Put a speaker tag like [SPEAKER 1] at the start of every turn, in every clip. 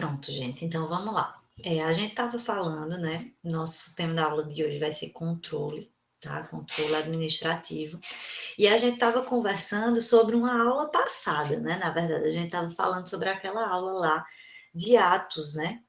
[SPEAKER 1] Pronto, gente, então vamos lá. A gente estava falando, né? Nosso tema da aula de hoje vai ser controle, tá? Controle administrativo. E a gente estava conversando sobre uma aula passada, né? Na verdade, a gente estava falando sobre aquela aula lá de atos, né?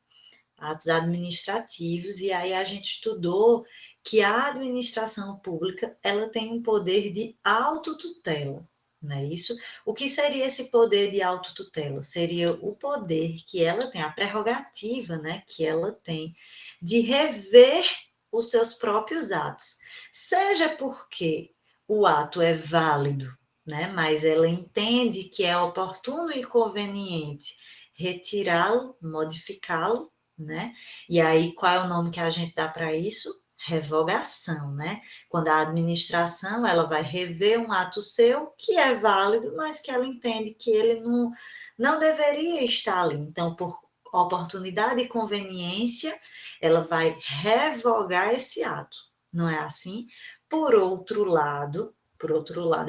[SPEAKER 1] Atos administrativos, e aí a gente estudou que a administração pública, ela tem um poder de autotutela, não é isso? O que seria esse poder de autotutela? Seria o poder que ela tem, a prerrogativa, né, que ela tem de rever os seus próprios atos, seja porque o ato é válido, né, mas ela entende que é oportuno e conveniente retirá-lo, modificá-lo, né? E aí, qual é o nome que a gente dá para isso? Revogação, né? Quando a administração ela vai rever um ato seu que é válido, mas que ela entende que ele não deveria estar ali. Então, por oportunidade e conveniência, ela vai revogar esse ato. Não é assim? Por outro lado,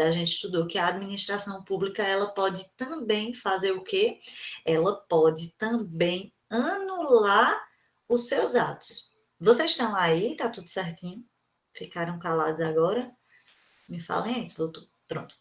[SPEAKER 1] a gente estudou que a administração pública ela pode também fazer o quê? Ela pode também anular os seus atos. Vocês estão aí? Tá tudo certinho? Ficaram calados agora? Me falem aí, voltou. Pronto.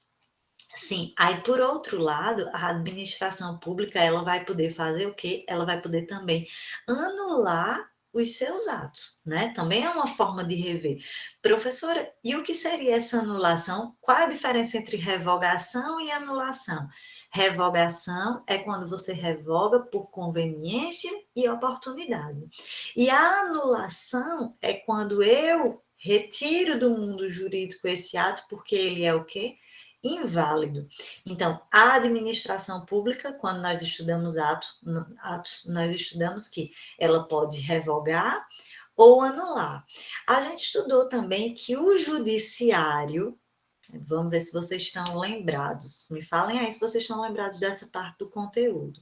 [SPEAKER 1] Sim, aí por outro lado, a administração pública, ela vai poder fazer o quê? Ela vai poder também anular os seus atos, né? Também é uma forma de rever. Professora, e o que seria essa anulação? Qual é a diferença entre revogação e anulação? Revogação é quando você revoga por conveniência e oportunidade. E a anulação é quando eu retiro do mundo jurídico esse ato porque ele é o quê? Inválido. Então, a administração pública, quando nós estudamos atos, nós estudamos que ela pode revogar ou anular. A gente estudou também que o judiciário, vamos ver se vocês estão lembrados, me falem aí se vocês estão lembrados dessa parte do conteúdo.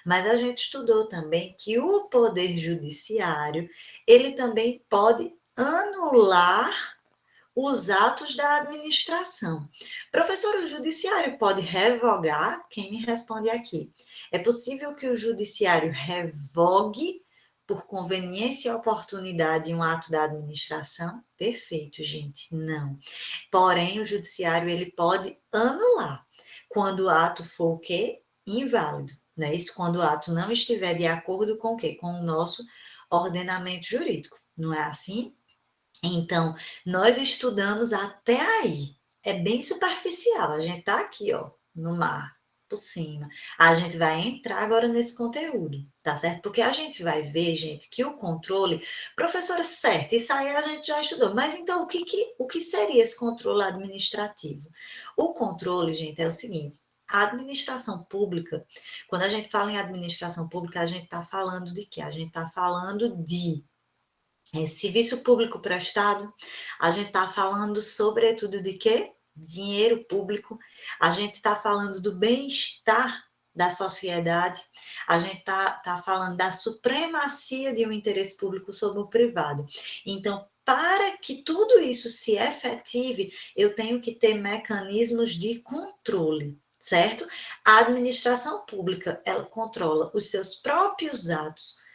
[SPEAKER 1] Mas a gente estudou também que o poder judiciário, ele também pode anular os atos da administração. Professor, o judiciário pode revogar? Quem me responde aqui? É possível que o judiciário revogue por conveniência e oportunidade um ato da administração? Perfeito, gente. Não. Porém, o judiciário ele pode anular quando o ato for o quê? Inválido. Né? Isso quando o ato não estiver de acordo com o quê? Com o nosso ordenamento jurídico. Não é assim? Então, nós estudamos até aí. É bem superficial. A gente está aqui, ó, no mar, por cima. A gente vai entrar agora nesse conteúdo, tá certo? Porque a gente vai ver, gente, que o controle, professora, certo, isso aí a gente já estudou. Mas então, o que seria esse controle administrativo? O controle, gente, é o seguinte. A administração pública, quando a gente fala em administração pública, a gente está falando de quê? A gente está falando de serviço público prestado, a gente está falando sobretudo de quê? Dinheiro público, a gente está falando do bem-estar da sociedade, a gente tá falando da supremacia de um interesse público sobre o privado. Então, para que tudo isso se efetive, eu tenho que ter mecanismos de controle, certo? A administração pública, ela controla os seus próprios atos,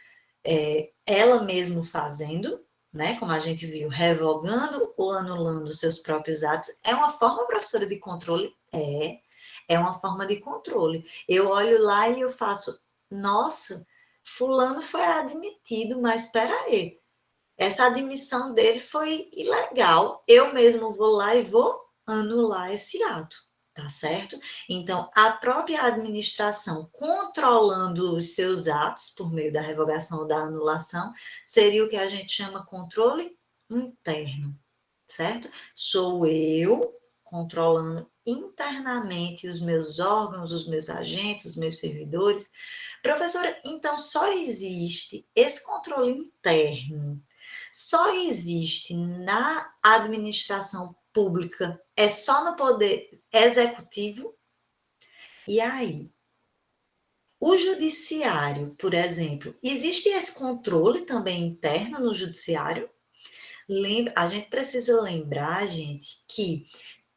[SPEAKER 1] ela mesma fazendo, né, como a gente viu, revogando ou anulando seus próprios atos, é uma forma, professora, de controle? É uma forma de controle. Eu olho lá e eu faço, nossa, fulano foi admitido, mas espera aí, essa admissão dele foi ilegal, eu mesmo vou lá e vou anular esse ato. Tá certo? Então, a própria administração controlando os seus atos por meio da revogação ou da anulação seria o que a gente chama controle interno, certo? Sou eu controlando internamente os meus órgãos, os meus agentes, os meus servidores. Professora, então só existe esse controle interno, só existe na administração pública, é só no poder executivo? E aí? O judiciário, por exemplo, existe esse controle também interno no judiciário? A gente precisa lembrar, gente, que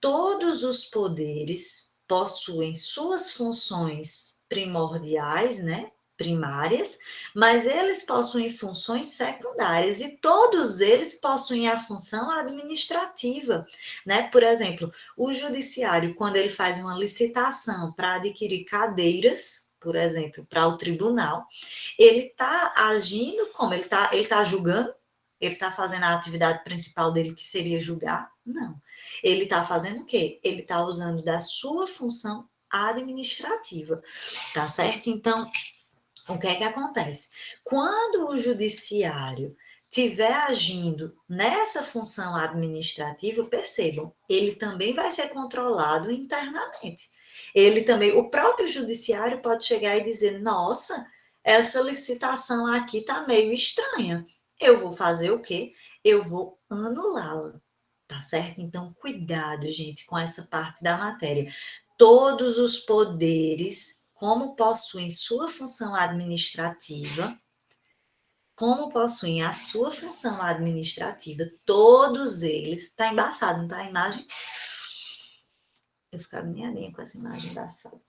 [SPEAKER 1] todos os poderes possuem suas funções primordiais, né? primárias, mas eles possuem funções secundárias e todos eles possuem a função administrativa, né? Por exemplo, o judiciário, quando ele faz uma licitação para adquirir cadeiras, por exemplo, para o tribunal, ele está agindo como? Ele tá julgando? Ele está fazendo a atividade principal dele, que seria julgar? Não. Ele está fazendo o quê? Ele está usando da sua função administrativa, tá certo? Então, o que é que acontece? Quando o judiciário estiver agindo nessa função administrativa, percebam, ele também vai ser controlado internamente. Ele também, o próprio judiciário pode chegar e dizer: nossa, essa licitação aqui está meio estranha. Eu vou fazer o quê? Eu vou anulá-la. Tá certo? Então, cuidado, gente, com essa parte da matéria. Todos os poderes, como possuem sua função administrativa, como possuem a sua função administrativa, todos eles. Tá embaçado, não tá a imagem? Eu ficava meia com essa imagem embaçada.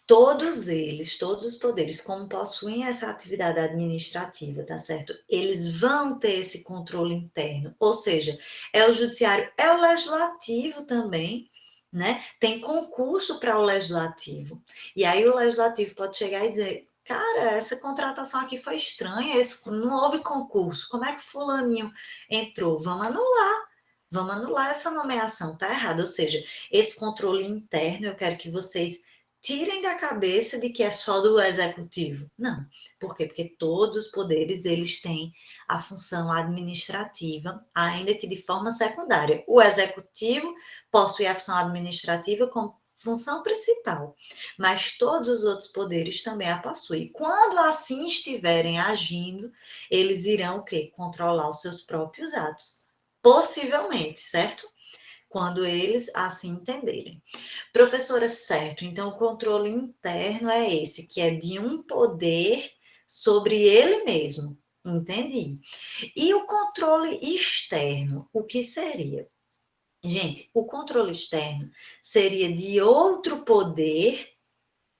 [SPEAKER 1] Todos eles, todos os poderes, como possuem essa atividade administrativa, tá certo? Eles vão ter esse controle interno, ou seja, é o judiciário, é o legislativo também, né? Tem concurso para o legislativo. E aí o legislativo pode chegar e dizer: cara, essa contratação aqui foi estranha, não houve concurso, como é que fulaninho entrou? Vamos anular essa nomeação, tá errado. Ou seja, esse controle interno, eu quero que vocês tirem da cabeça de que é só do executivo. Não. Por quê? Porque todos os poderes, eles têm a função administrativa, ainda que de forma secundária. O executivo possui a função administrativa como função principal, mas todos os outros poderes também a possuem. Quando assim estiverem agindo, eles irão o quê? Controlar os seus próprios atos. Possivelmente, certo? Quando eles assim entenderem. Professora, certo, então o controle interno é esse, que é de um poder sobre ele mesmo. Entendi. E o controle externo, o que seria? Gente, o controle externo seria de outro poder,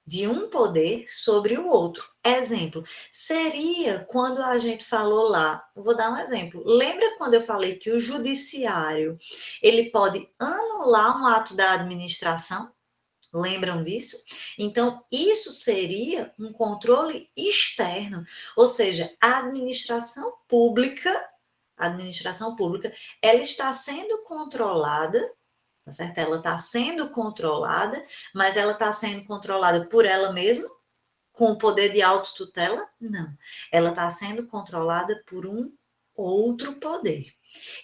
[SPEAKER 1] de um poder sobre o outro. Exemplo, seria quando a gente falou lá, vou dar um exemplo. Lembra quando eu falei que o judiciário, ele pode anular um ato da administração? Lembram disso? Então, isso seria um controle externo, ou seja, a administração pública, ela está sendo controlada, tá certo? Ela está sendo controlada, mas ela está sendo controlada por ela mesma, com o poder de autotutela? Não. Ela está sendo controlada por um outro poder.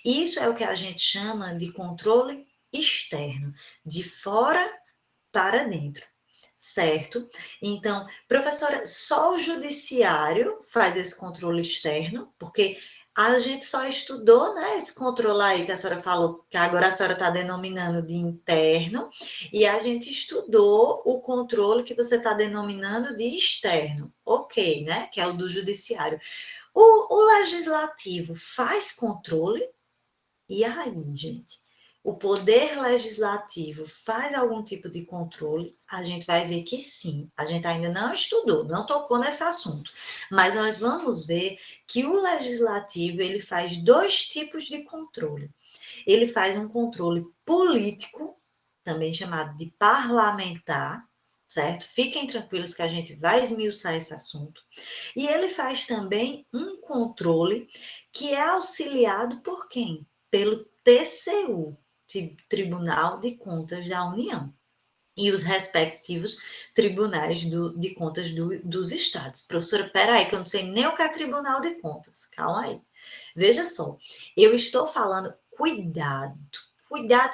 [SPEAKER 1] Isso é o que a gente chama de controle externo, de fora para dentro, certo? Então, professora, só o judiciário faz esse controle externo, porque a gente só estudou, né, esse controle aí que a senhora falou, que agora a senhora está denominando de interno, e a gente estudou o controle que você está denominando de externo, ok, né, que é o do judiciário. O legislativo faz controle? E aí, gente? O poder legislativo faz algum tipo de controle? A gente vai ver que sim. A gente ainda não estudou, não tocou nesse assunto, mas nós vamos ver que o legislativo, ele faz dois tipos de controle. Ele faz um controle político, também chamado de parlamentar, certo? Fiquem tranquilos que a gente vai esmiuçar esse assunto. E ele faz também um controle que é auxiliado por quem? Pelo TCU, Tribunal de Contas da União, e os respectivos tribunais de contas dos estados. Professora, peraí, que eu não sei nem o que é Tribunal de Contas. Calma aí. Veja só, eu estou falando, cuidado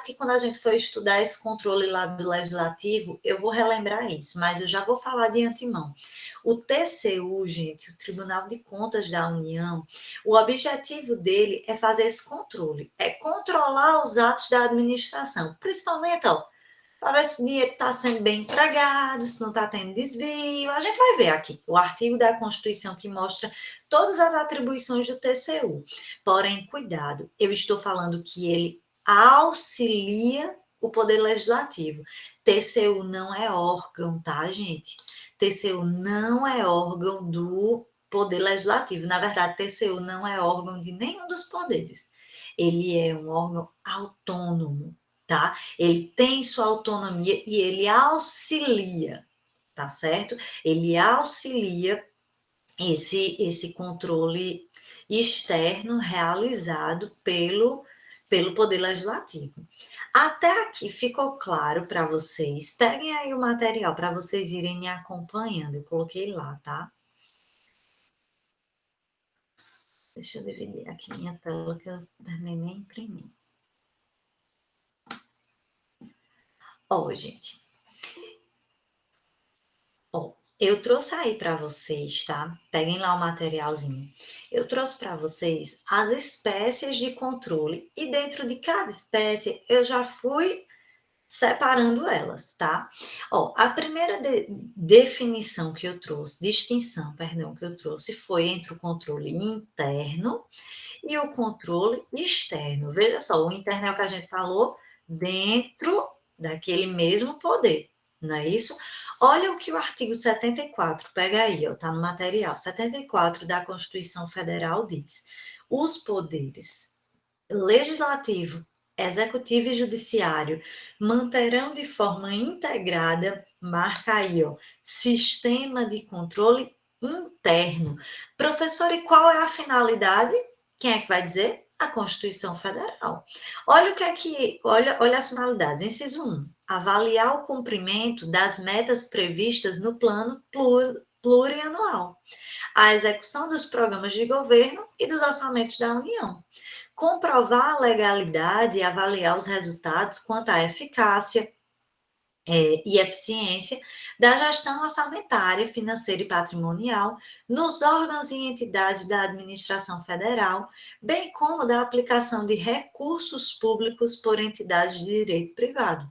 [SPEAKER 1] que quando a gente for estudar esse controle lá do legislativo, eu vou relembrar isso, mas eu já vou falar de antemão. O TCU, gente, o Tribunal de Contas da União, o objetivo dele é fazer esse controle, é controlar os atos da administração, principalmente, ó, para ver se o dinheiro está sendo bem empregado, se não está tendo desvio. A gente vai ver aqui o artigo da Constituição que mostra todas as atribuições do TCU. Porém, cuidado, eu estou falando que ele auxilia o Poder Legislativo. TCU não é órgão, tá, gente? TCU não é órgão do Poder Legislativo. Na verdade, TCU não é órgão de nenhum dos poderes. Ele é um órgão autônomo, tá? Ele tem sua autonomia e ele auxilia, tá certo? Ele auxilia esse controle externo realizado pelo Poder Legislativo. Até aqui ficou claro para vocês? Peguem aí o material para vocês irem me acompanhando. Eu coloquei lá, tá? Deixa eu dividir aqui minha tela que eu também nem imprimi. Ó, gente. Ó, eu trouxe aí para vocês, tá? Peguem lá o materialzinho. Eu trouxe para vocês as espécies de controle e dentro de cada espécie eu já fui separando elas, tá? Ó, a primeira definição que eu trouxe, distinção, perdão, que eu trouxe foi entre o controle interno e o controle externo. Veja só, o interno é o que a gente falou dentro daquele mesmo poder, não é isso? Olha o que o artigo 74, pega aí, ó, tá no material, 74 da Constituição Federal diz: os poderes legislativo, executivo e judiciário manterão de forma integrada, marca aí, ó, sistema de controle interno. Professor, e qual é a finalidade? Quem é que vai dizer? A Constituição Federal. Olha o que é que, olha as finalidades. Inciso 1, avaliar o cumprimento das metas previstas no plano plurianual, a execução dos programas de governo e dos orçamentos da União, comprovar a legalidade e avaliar os resultados quanto à eficácia e eficiência da gestão orçamentária, financeira e patrimonial nos órgãos e entidades da administração federal, bem como da aplicação de recursos públicos por entidades de direito privado.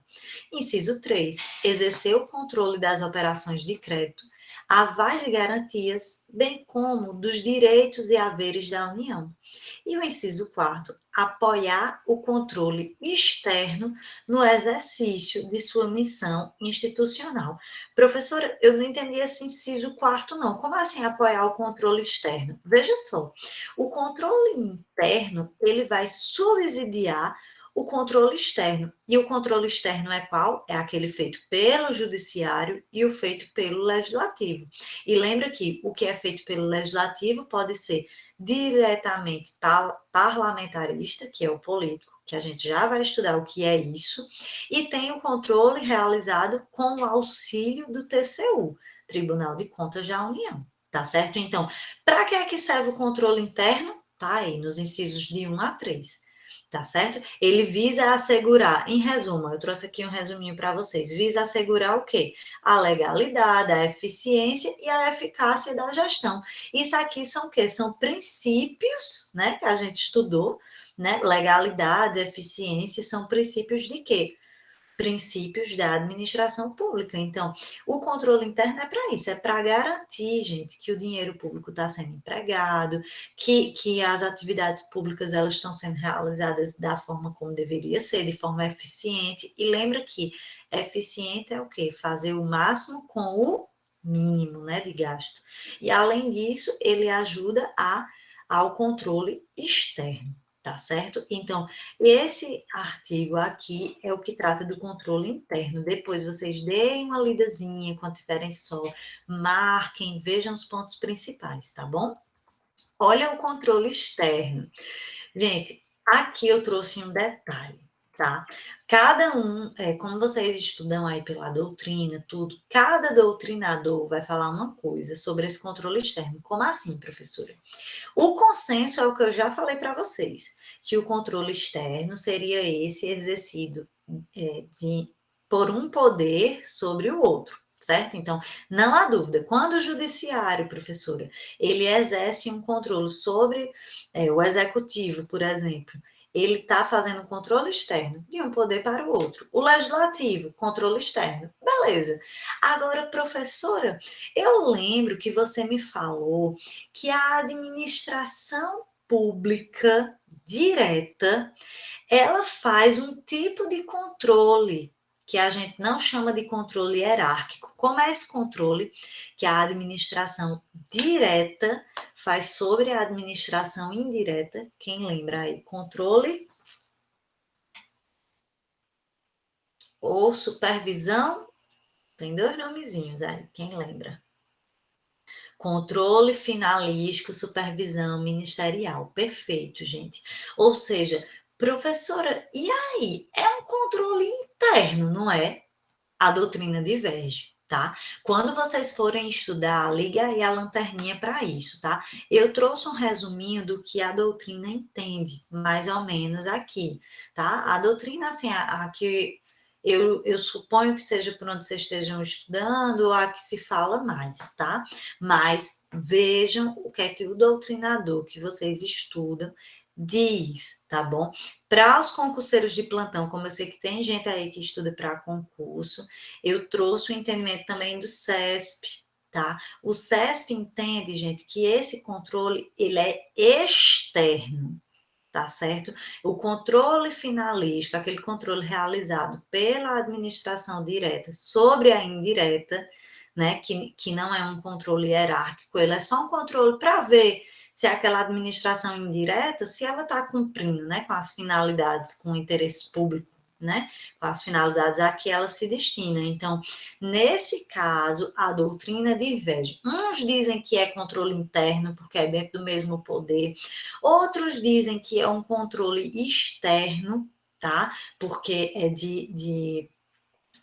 [SPEAKER 1] Inciso 3. Exercer o controle das operações de crédito, avais e garantias, bem como dos direitos e haveres da União. E o inciso 4, apoiar o controle externo no exercício de sua missão institucional. Professora, eu não entendi esse inciso 4 não. Como assim apoiar o controle externo? Veja só, o controle interno, ele vai subsidiar o controle externo. E o controle externo é qual? É aquele feito pelo judiciário e o feito pelo legislativo. E lembra que o que é feito pelo legislativo pode ser diretamente parlamentarista, que é o político, que a gente já vai estudar o que é isso, e tem o controle realizado com o auxílio do TCU, Tribunal de Contas da União, tá certo? Então, para que é que serve o controle interno? Tá aí, nos incisos de 1 a 3. Tá certo? Ele visa assegurar, em resumo, eu trouxe aqui um resuminho para vocês, visa assegurar o quê? A legalidade, a eficiência e a eficácia da gestão. Isso aqui são o quê? São princípios, né, que a gente estudou, né? Legalidade, eficiência, são princípios de quê? Princípios da administração pública. Então, o controle interno é para isso, é para garantir, gente, que o dinheiro público está sendo empregado, que as atividades públicas elas estão sendo realizadas da forma como deveria ser, de forma eficiente. E lembra que eficiente é o quê? Fazer o máximo com o mínimo, né, de gasto. E além disso, ele ajuda ao controle externo. Tá certo? Então, esse artigo aqui é o que trata do controle interno. Depois vocês deem uma lidazinha quando tiverem só, marquem, vejam os pontos principais, tá bom? Olha o controle externo. Gente, aqui eu trouxe um detalhe, tá? Cada um, como vocês estudam aí pela doutrina, tudo, cada doutrinador vai falar uma coisa sobre esse controle externo. Como assim, professora? O consenso é o que eu já falei para vocês, que o controle externo seria esse exercido por um poder sobre o outro, certo? Então, não há dúvida, quando o judiciário, professora, ele exerce um controle sobre o executivo, por exemplo, ele está fazendo um controle externo de um poder para o outro. O legislativo, controle externo. Beleza. Agora, professora, eu lembro que você me falou que a administração pública direta ela faz um tipo de controle que a gente não chama de controle hierárquico. Como é esse controle que a administração direta faz sobre a administração indireta? Quem lembra aí? Controle ou supervisão? Tem dois nomezinhos aí, quem lembra? Controle finalístico, supervisão ministerial. Perfeito, gente. Ou seja, professora, e aí? É um controle interno, não é? A doutrina diverge, tá? Quando vocês forem estudar, liga aí a lanterninha para isso, tá? Eu trouxe um resuminho do que a doutrina entende, mais ou menos aqui, tá? A doutrina, assim, a que eu suponho que seja por onde vocês estejam estudando, ou a que se fala mais, tá? Mas vejam o que é que o doutrinador que vocês estudam diz, tá bom? Para os concurseiros de plantão, como eu sei que tem gente aí que estuda para concurso, eu trouxe o entendimento também do CESP, tá? O CESP entende, gente, que esse controle, ele é externo, tá certo? O controle finalístico, aquele controle realizado pela administração direta sobre a indireta, né, que não é um controle hierárquico, ele é só um controle para ver se aquela administração indireta, se ela está cumprindo, né, com as finalidades, com o interesse público, né, com as finalidades a que ela se destina. Então, nesse caso, a doutrina diverge. Uns dizem que é controle interno, porque é dentro do mesmo poder, outros dizem que é um controle externo, tá? Porque é de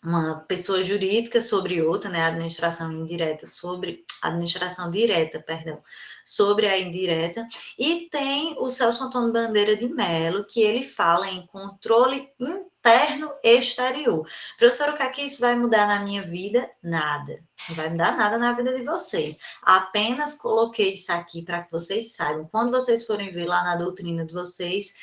[SPEAKER 1] uma pessoa jurídica sobre outra, né? Administração indireta sobre administração direta, perdão, sobre a indireta. E tem o Celso Antônio Bandeira de Mello, que ele fala em controle interno e exterior. Professor, o que é que isso vai mudar na minha vida? Nada. Não vai mudar nada na vida de vocês. Apenas coloquei isso aqui para que vocês saibam. Quando vocês forem ver lá na doutrina de vocês,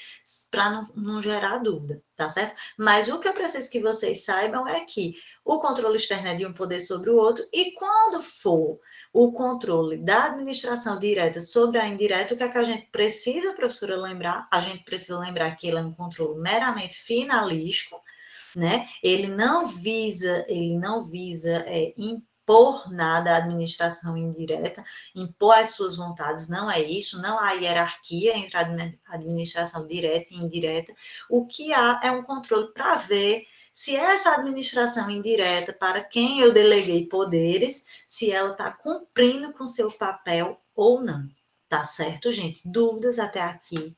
[SPEAKER 1] para não gerar dúvida, tá certo? Mas o que eu preciso que vocês saibam é que o controle externo é de um poder sobre o outro, e quando for o controle da administração direta sobre a indireta, o que é que a gente precisa, professora, lembrar? A gente precisa lembrar que ele é um controle meramente finalístico, né? Ele não visa impor nada à administração indireta, impor as suas vontades, não é isso, não há hierarquia entre a administração direta e indireta. O que há é um controle para ver se essa administração indireta, para quem eu deleguei poderes, se ela está cumprindo com seu papel ou não. Tá certo, gente? Dúvidas até aqui?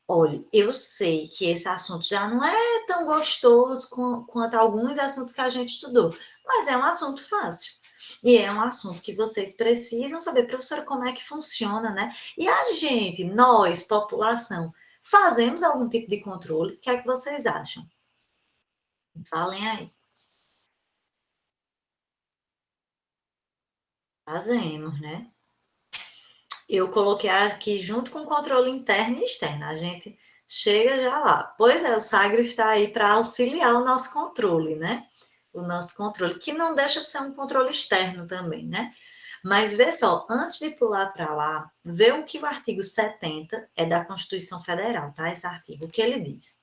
[SPEAKER 1] Olha, eu sei que esse assunto já não é tão gostoso quanto alguns assuntos que a gente estudou, mas é um assunto fácil. E é um assunto que vocês precisam saber, professora, como é que funciona, né? E a gente, nós, população, fazemos algum tipo de controle? O que é que vocês acham? Falem aí. Fazemos, né? Eu coloquei aqui junto com o controle interno e externo. A gente chega já lá. Pois é, o Sagro está aí para auxiliar o nosso controle, né? O nosso controle, que não deixa de ser um controle externo também, né? Mas vê só, antes de pular para lá, vê o que o artigo 70 é da Constituição Federal, tá? Esse artigo, o que ele diz?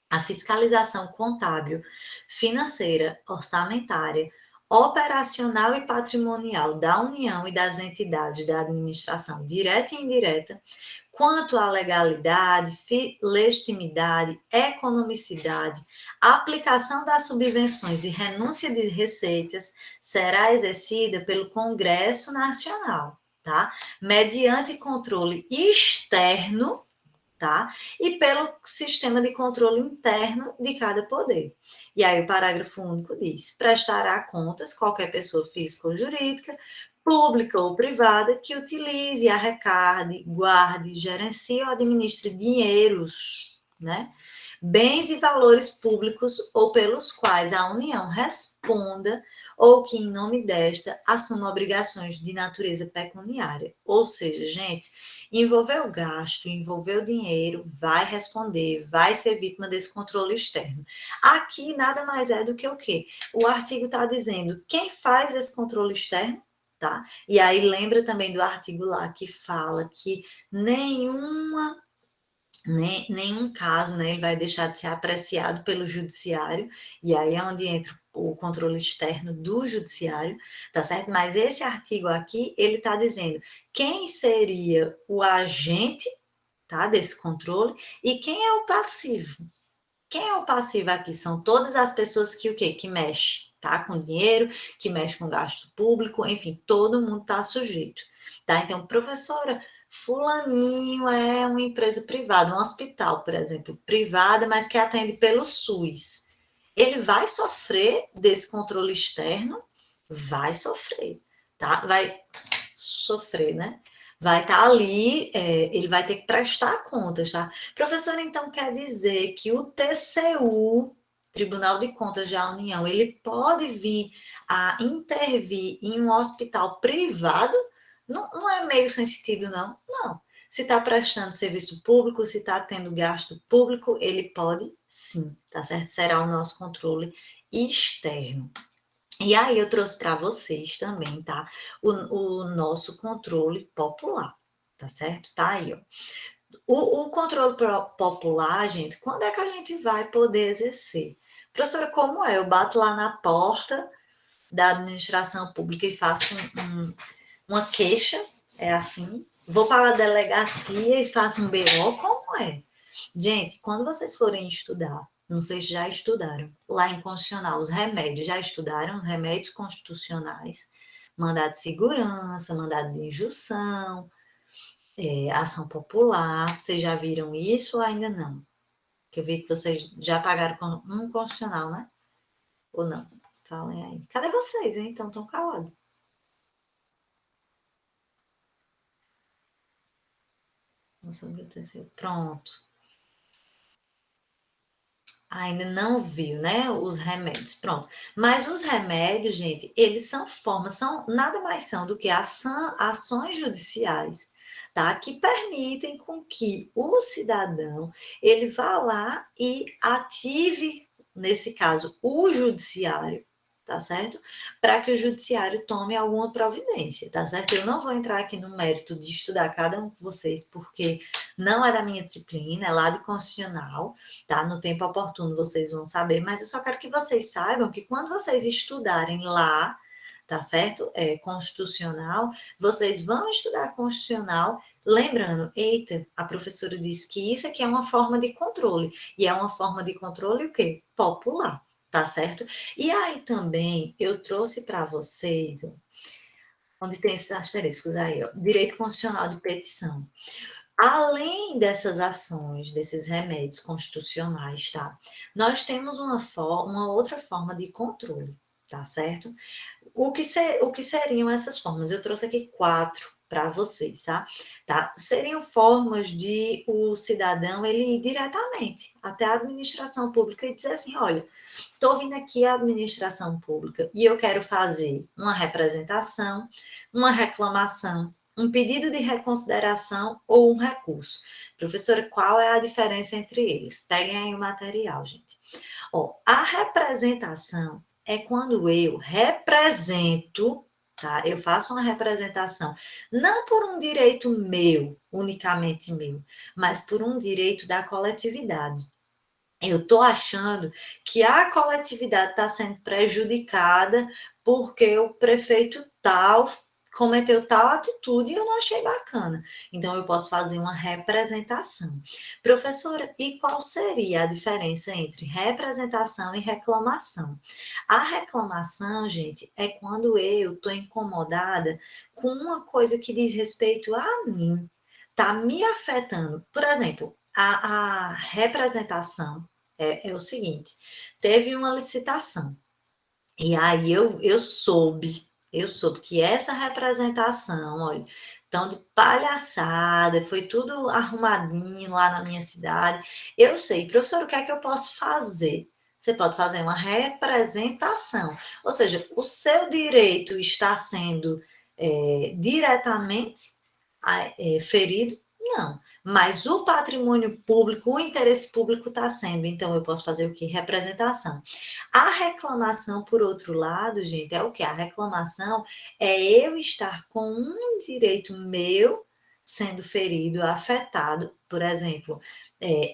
[SPEAKER 1] A fiscalização contábil, financeira, orçamentária, operacional e patrimonial da União e das entidades da administração direta e indireta, quanto à legalidade, legitimidade, economicidade, aplicação das subvenções e renúncia de receitas, será exercida pelo Congresso Nacional, tá? Mediante controle externo, tá? E pelo sistema de controle interno de cada poder. E aí o parágrafo único diz: prestará contas qualquer pessoa física ou jurídica, pública ou privada, que utilize, arrecade, guarde, gerencie ou administre dinheiros, né? Bens e valores públicos ou pelos quais a União responda ou que, em nome desta, assuma obrigações de natureza pecuniária. Ou seja, gente, envolveu gasto, envolveu dinheiro, vai responder, vai ser vítima desse controle externo. Aqui nada mais é do que o quê? O artigo está dizendo quem faz esse controle externo, tá? E aí lembra também do artigo lá que fala que nenhuma nenhum caso, né, ele vai deixar de ser apreciado pelo judiciário, e aí é onde entra o controle externo do judiciário, tá certo? Mas esse artigo aqui, ele está dizendo quem seria o agente, tá, desse controle e quem é o passivo. Quem é o passivo aqui? São todas as pessoas que o quê? Que mexem, tá? Com dinheiro, que mexem com gasto público, enfim, todo mundo está sujeito, tá? Então, professora, fulaninho é uma empresa privada, um hospital, por exemplo, privada, mas que atende pelo SUS. Ele vai sofrer desse controle externo? Vai sofrer, tá? Vai sofrer, né? Vai estar ali, ele vai ter que prestar contas, tá? Professor, então quer dizer que o TCU, Tribunal de Contas da União, ele pode vir a intervir em um hospital privado? Não, não é meio sem sentido, não? Não. Se está prestando serviço público, se está tendo gasto público, ele pode sim, tá certo? Será o nosso controle externo. E aí eu trouxe para vocês também, tá? O nosso controle popular, tá certo? Tá aí, ó. O controle popular, gente, quando é que a gente vai poder exercer? Professora, como é? Eu bato lá na porta da administração pública e faço uma queixa, é assim? Vou para a delegacia e faço um BO, como é? Gente, quando vocês forem estudar, não sei se já estudaram, lá em Constitucional, os remédios, já estudaram os remédios constitucionais, mandado de segurança, mandado de injunção, ação popular, vocês já viram isso ou ainda não? Que eu vi que vocês já pagaram um constitucional, né? Ou não? Falem aí. Cadê vocês, hein? Então, estão calados. Sobre o terceiro. Pronto. Ainda não viu, né? Os remédios. Pronto. Mas os remédios, gente, eles são formas, são nada mais são do que ações judiciais, tá? Que permitem com que o cidadão ele vá lá e ative, nesse caso, o judiciário, tá certo? Para que o judiciário tome alguma providência, tá certo? Eu não vou entrar aqui no mérito de estudar cada um de vocês, porque não é da minha disciplina, é lá de constitucional, tá? No tempo oportuno vocês vão saber, mas eu só quero que vocês saibam que quando vocês estudarem lá, tá certo? Constitucional, vocês vão estudar constitucional, lembrando, eita, a professora disse que isso aqui é uma forma de controle, e é uma forma de controle o quê? Popular, tá certo? E aí também eu trouxe para vocês, onde tem esses asteriscos aí, ó, direito constitucional de petição. Além dessas ações, desses remédios constitucionais, tá? Nós temos uma outra forma de controle, tá certo? O que seriam essas formas? Eu trouxe aqui 4 para vocês, tá? Seriam formas de o cidadão ele ir diretamente até a administração pública e dizer assim, olha, estou vindo aqui à administração pública e eu quero fazer uma representação, uma reclamação, um pedido de reconsideração ou um recurso. Professora, qual é a diferença entre eles? Peguem aí o material, gente. Ó, a representação é quando eu represento, tá? Eu faço uma representação, não por um direito meu, unicamente meu, mas por um direito da coletividade. Eu estou achando que a coletividade está sendo prejudicada porque o prefeito tal cometeu tal atitude e eu não achei bacana. Então, eu posso fazer uma representação. Professora, e qual seria a diferença entre representação e reclamação? A reclamação, gente, é quando eu estou incomodada com uma coisa que diz respeito a mim, está me afetando. Por exemplo, a representação é o seguinte: teve uma licitação, e aí eu soube que essa representação, olha, tão de palhaçada, foi tudo arrumadinho lá na minha cidade. Eu sei, professor, o que é que eu posso fazer? Você pode fazer uma representação, ou seja, o seu direito está sendo diretamente ferido? Não. Mas o patrimônio público, o interesse público está sendo. Então, eu posso fazer o quê? Representação. A reclamação, por outro lado, gente, é o que? A reclamação é eu estar com um direito meu sendo ferido, afetado. Por exemplo,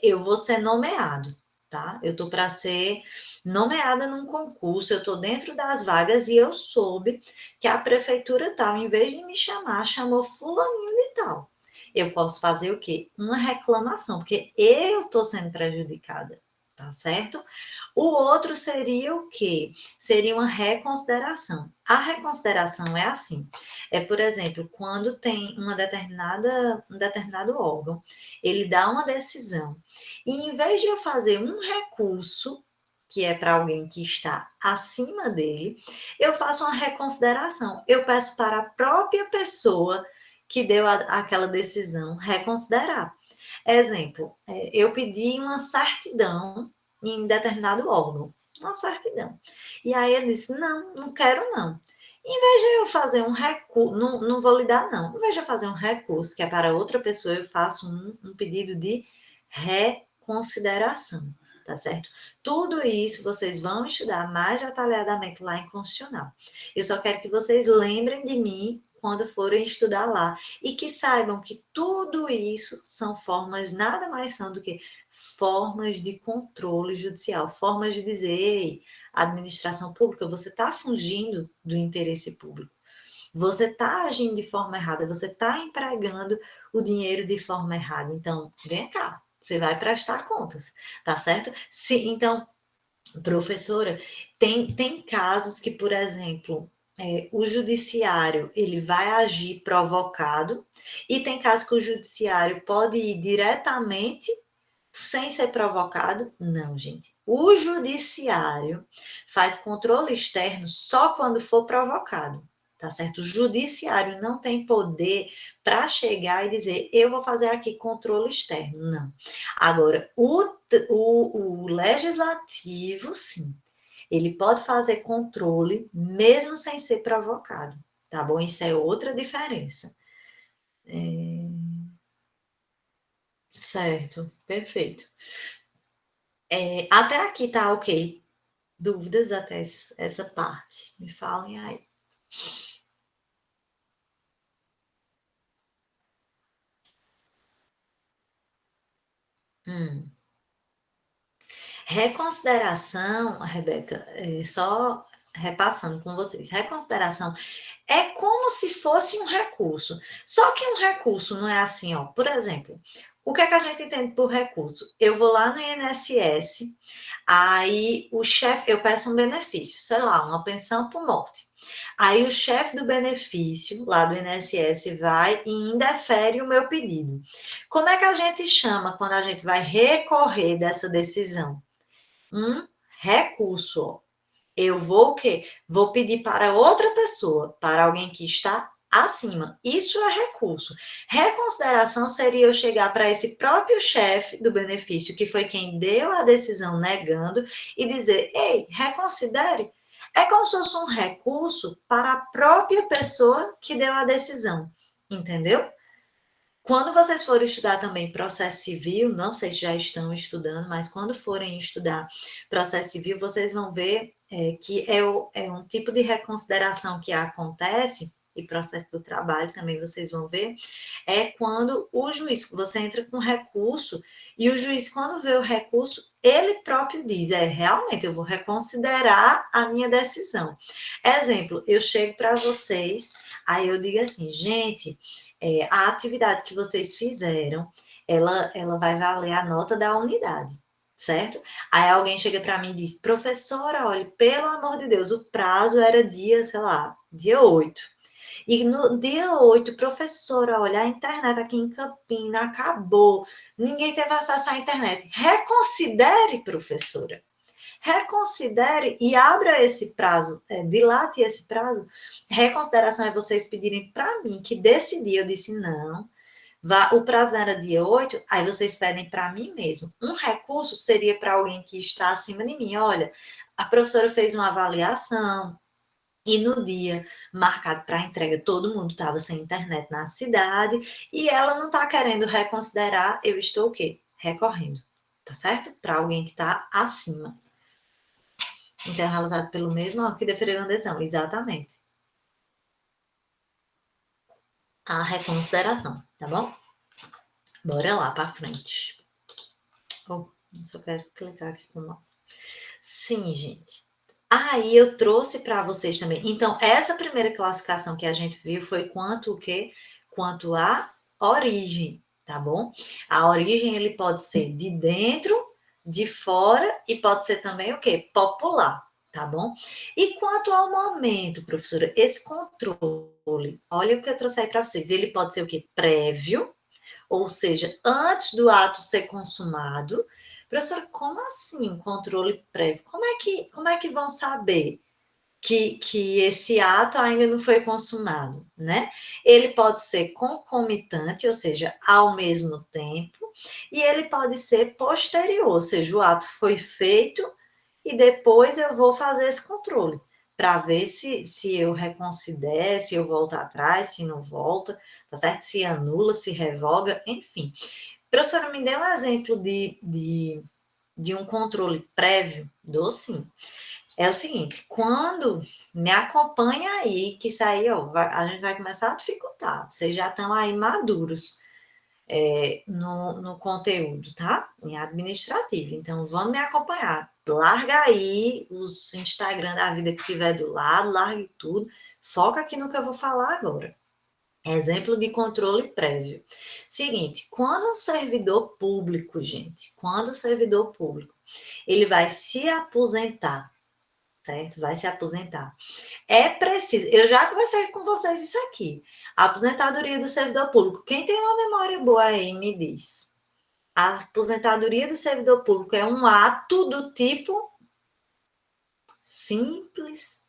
[SPEAKER 1] eu vou ser nomeado, tá? Eu estou para ser nomeada num concurso, eu estou dentro das vagas e eu soube que a prefeitura tal, em vez de me chamar, chamou fulaninho de tal. Eu posso fazer o quê? Uma reclamação, porque eu estou sendo prejudicada, tá certo? O outro seria o quê? Seria uma reconsideração. A reconsideração é assim, por exemplo, quando tem um determinado órgão, ele dá uma decisão, e em vez de eu fazer um recurso, que é para alguém que está acima dele, eu faço uma reconsideração. Eu peço para a própria pessoa que deu aquela decisão reconsiderar. Exemplo, eu pedi uma certidão em determinado órgão, uma certidão. E aí ele disse: não, não quero não. Em vez de eu fazer um recurso, não vou lhe dar não. Em vez de eu fazer um recurso, que é para outra pessoa, eu faço um pedido de reconsideração, tá certo? Tudo isso vocês vão estudar mais detalhadamente lá em Constitucional. Eu só quero que vocês lembrem de mim quando forem estudar lá e que saibam que tudo isso são formas, nada mais são do que formas de controle judicial, formas de dizer: ei, administração pública, você está fugindo do interesse público, você está agindo de forma errada, você está empregando o dinheiro de forma errada. Então, vem cá, você vai prestar contas, tá certo? Então, professora, tem casos que, por exemplo, o judiciário ele vai agir provocado, e tem casos que o judiciário pode ir diretamente sem ser provocado. Não, gente. O judiciário faz controle externo só quando for provocado, tá certo? O judiciário não tem poder para chegar e dizer: eu vou fazer aqui controle externo. Não. Agora, o legislativo, sim, ele pode fazer controle mesmo sem ser provocado, tá bom? Isso é outra diferença. Certo, perfeito. Até aqui tá ok. Dúvidas até essa parte? Me falem aí. Hum. Reconsideração, Rebeca, só repassando com vocês, reconsideração é como se fosse um recurso. Só que um recurso não é assim, ó. Por exemplo, o que é que a gente entende por recurso? Eu vou lá no INSS, aí o chefe, eu peço um benefício, sei lá, uma pensão por morte. Aí o chefe do benefício, lá do INSS, vai e indefere o meu pedido. Como é que a gente chama quando a gente vai recorrer dessa decisão? Um recurso, ó. Eu vou o quê? Vou pedir para outra pessoa, para alguém que está acima. Isso é recurso. Reconsideração seria eu chegar para esse próprio chefe do benefício, que foi quem deu a decisão negando, e dizer: ei, reconsidere. É como se fosse um recurso para a própria pessoa que deu a decisão. Entendeu? Quando vocês forem estudar também processo civil, não sei se já estão estudando, mas quando forem estudar processo civil, vocês vão ver que é um tipo de reconsideração que acontece, e processo do trabalho também vocês vão ver, é quando o juiz, você entra com recurso, e o juiz, quando vê o recurso, ele próprio diz: realmente, eu vou reconsiderar a minha decisão. Exemplo, eu chego para vocês, aí eu digo assim: gente, a atividade que vocês fizeram, ela vai valer a nota da unidade, certo? Aí alguém chega para mim e diz: professora, olha, pelo amor de Deus, o prazo era dia, sei lá, dia 8. E no dia 8, professora, olha, a internet aqui em Campina acabou, ninguém teve acesso à internet. Reconsidere, professora. Reconsidere e abra esse prazo, dilate esse prazo. Reconsideração é vocês pedirem para mim que decidi, eu disse não. O prazo era dia 8, aí vocês pedem para mim mesmo. Um recurso seria para alguém que está acima de mim. Olha, a professora fez uma avaliação, e no dia marcado para a entrega, todo mundo estava sem internet na cidade, e ela não está querendo reconsiderar, eu estou o quê? Recorrendo, tá certo? Para alguém que está acima. Então, é realizado pelo mesmo órgão que deferiu a adesão, exatamente. a reconsideração, tá bom? Bora lá para frente. Oh, só quero clicar aqui com o mouse. Sim, gente. Aí eu trouxe para vocês também. Então, essa primeira classificação que a gente viu foi quanto o quê? Quanto à origem, tá bom? A origem ele pode ser de dentro, de fora e pode ser também o quê? Popular, tá bom? E quanto ao momento, professora, esse controle, olha o que eu trouxe aí para vocês. Ele pode ser o quê? Prévio, ou seja, antes do ato ser consumado. Professora, como assim um controle prévio? Como é que vão saber que esse ato ainda não foi consumado, né? Ele pode ser concomitante, ou seja, ao mesmo tempo, e ele pode ser posterior, ou seja, o ato foi feito e depois eu vou fazer esse controle para ver se eu reconsidero, se eu volto atrás, se não volta, tá certo? Se anula, se revoga, enfim. Professora, me dê um exemplo de um controle prévio? Dou sim. É o seguinte, quando me acompanha aí, que isso aí, ó, a gente vai começar a dificultar. Vocês já estão aí maduros no conteúdo, tá? Em administrativo. Então, vamos me acompanhar. Larga aí os Instagram da vida que tiver do lado, largue tudo. Foca aqui no que eu vou falar agora. Exemplo de controle prévio. Seguinte, quando um servidor público, gente, quando o servidor público, ele vai se aposentar, certo? Vai se aposentar. É preciso, eu já conversei com vocês isso aqui. A aposentadoria do servidor público. Quem tem uma memória boa aí, me diz. A aposentadoria do servidor público é um ato do tipo simples,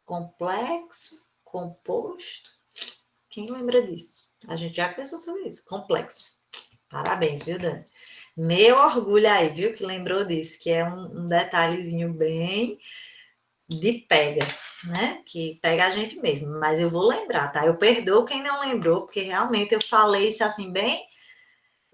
[SPEAKER 1] complexo, composto. Quem lembra disso? A gente já pensou sobre isso. Complexo. Parabéns, viu, Dani? Meu orgulho aí, viu, que lembrou disso, que é um detalhezinho bem de pega, né? Que pega a gente mesmo. Mas eu vou lembrar, tá? Eu perdoo quem não lembrou, porque realmente eu falei isso assim bem.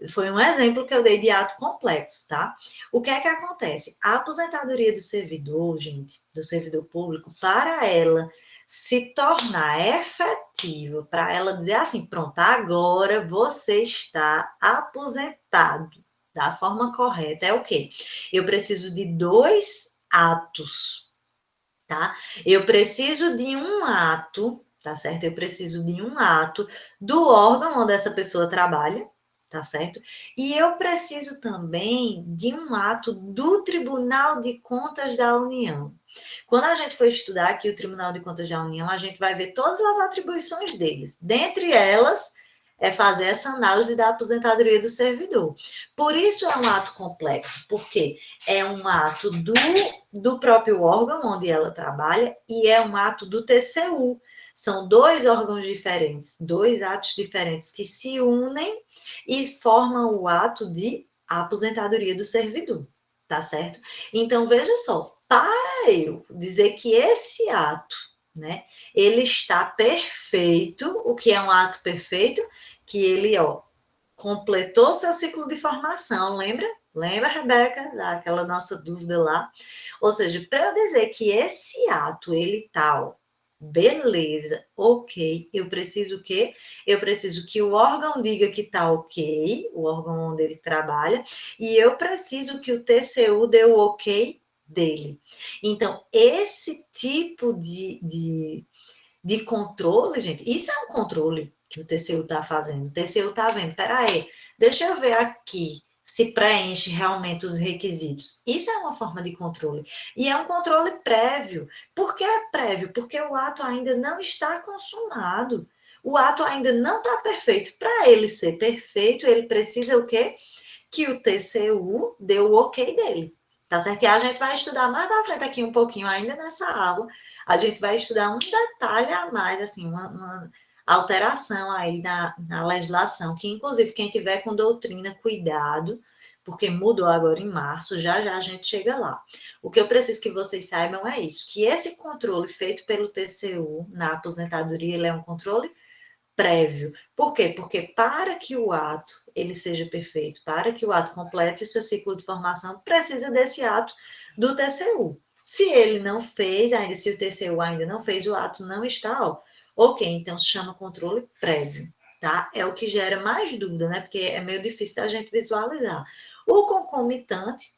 [SPEAKER 1] Foi um exemplo que eu dei de ato complexo, tá? O que é que acontece? A aposentadoria do servidor, gente, do servidor público, para ela se tornar efetiva, para ela dizer assim, pronto, agora você está aposentado da forma correta, é o quê? Eu preciso de 2 atos, tá? Eu preciso de um ato, tá certo? Eu preciso de um ato do órgão onde essa pessoa trabalha, tá certo? E eu preciso também de um ato do Tribunal de Contas da União. Quando a gente for estudar aqui o Tribunal de Contas da União, a gente vai ver todas as atribuições deles. Dentre elas, é fazer essa análise da aposentadoria do servidor. Por isso é um ato complexo, porque é um ato do próprio órgão onde ela trabalha e é um ato do TCU. São 2 órgãos diferentes, 2 atos diferentes que se unem e formam o ato de aposentadoria do servidor, tá certo? Então, veja só, para eu dizer que esse ato, né, ele está perfeito, o que é um ato perfeito? Que ele, ó, completou seu ciclo de formação, lembra? Lembra, Rebeca, daquela nossa dúvida lá? Ou seja, para eu dizer que esse ato, ele tal, beleza, ok, eu preciso o quê? Eu preciso que o órgão diga que tá ok, o órgão onde ele trabalha, e eu preciso que o TCU dê o ok dele. Então, esse tipo de controle, gente, isso é um controle que o TCU está fazendo. O TCU está vendo, peraí, deixa eu ver aqui se preenche realmente os requisitos. Isso é uma forma de controle. E é um controle prévio. Por que é prévio? Porque o ato ainda não está consumado. O ato ainda não está perfeito. Para ele ser perfeito, ele precisa o quê? Que o TCU dê o ok dele. Tá certo? E a gente vai estudar mais para frente aqui um pouquinho, ainda nessa aula, a gente vai estudar um detalhe a mais, assim, uma alteração aí na legislação, que inclusive quem tiver com doutrina, cuidado, porque mudou agora em março, já já a gente chega lá. O que eu preciso que vocês saibam é isso, que esse controle feito pelo TCU na aposentadoria, ele é um controle prévio. Por quê? Porque para que o ato ele seja perfeito, para que o ato complete o seu ciclo de formação, precisa desse ato do TCU. Se ele não fez, ainda se o TCU ainda não fez, o ato não está Ok, então se chama controle prévio, tá? É o que gera mais dúvida, né? Porque é meio difícil da gente visualizar. O concomitante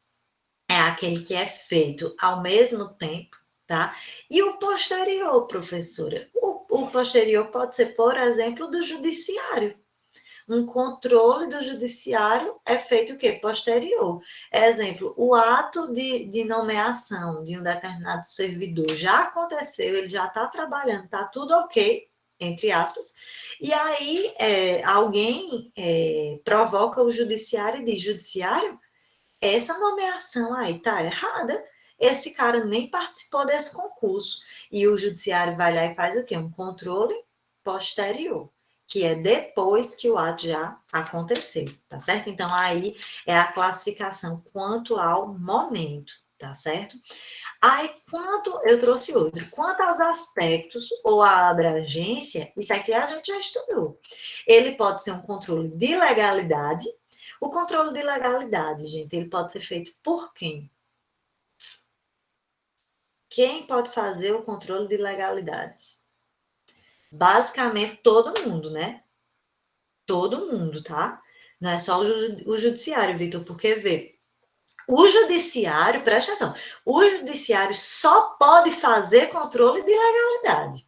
[SPEAKER 1] é aquele que é feito ao mesmo tempo, tá? E o posterior, professora? O posterior pode ser, por exemplo, do judiciário. Um controle do judiciário é feito o quê? Posterior. Exemplo, o ato de nomeação de um determinado servidor já aconteceu, ele já está trabalhando, está tudo ok, entre aspas, e aí alguém provoca o judiciário e diz, judiciário, essa nomeação aí tá errada, esse cara nem participou desse concurso. E o judiciário vai lá e faz o quê? Um controle posterior, que é depois que o ato já aconteceu, tá certo? Então, aí é a classificação quanto ao momento, tá certo? Aí, eu trouxe outro, quanto aos aspectos ou à abrangência, isso aqui a gente já estudou. Ele pode ser um controle de legalidade. O controle de legalidade, gente, ele pode ser feito por quem? Quem pode fazer o controle de legalidade? Basicamente todo mundo, né? Todo mundo, tá? Não é só o judiciário, Vitor, porque vê, o judiciário, presta atenção, o judiciário só pode fazer controle de legalidade.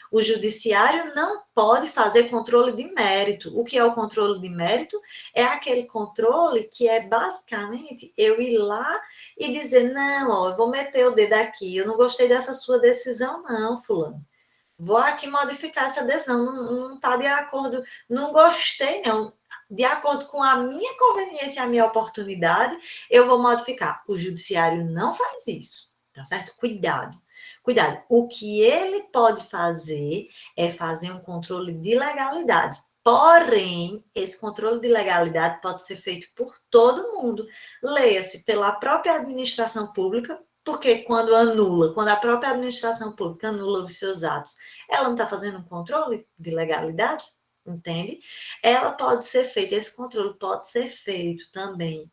[SPEAKER 1] O judiciário não pode fazer controle de mérito. O que é o controle de mérito? É aquele controle que é basicamente eu ir lá e dizer: não, ó, eu vou meter o dedo aqui, eu não gostei dessa sua decisão, não, fulano. Vou aqui modificar essa decisão, não está de acordo, não gostei, não. De acordo com a minha conveniência, a minha oportunidade, eu vou modificar. O judiciário não faz isso, tá certo? Cuidado. Cuidado. O que ele pode fazer é fazer um controle de legalidade. Porém, esse controle de legalidade pode ser feito por todo mundo. Leia-se pela própria administração pública, porque quando a própria administração pública anula os seus atos, ela não está fazendo um controle de legalidade, entende? Ela pode ser feita, esse controle pode ser feito também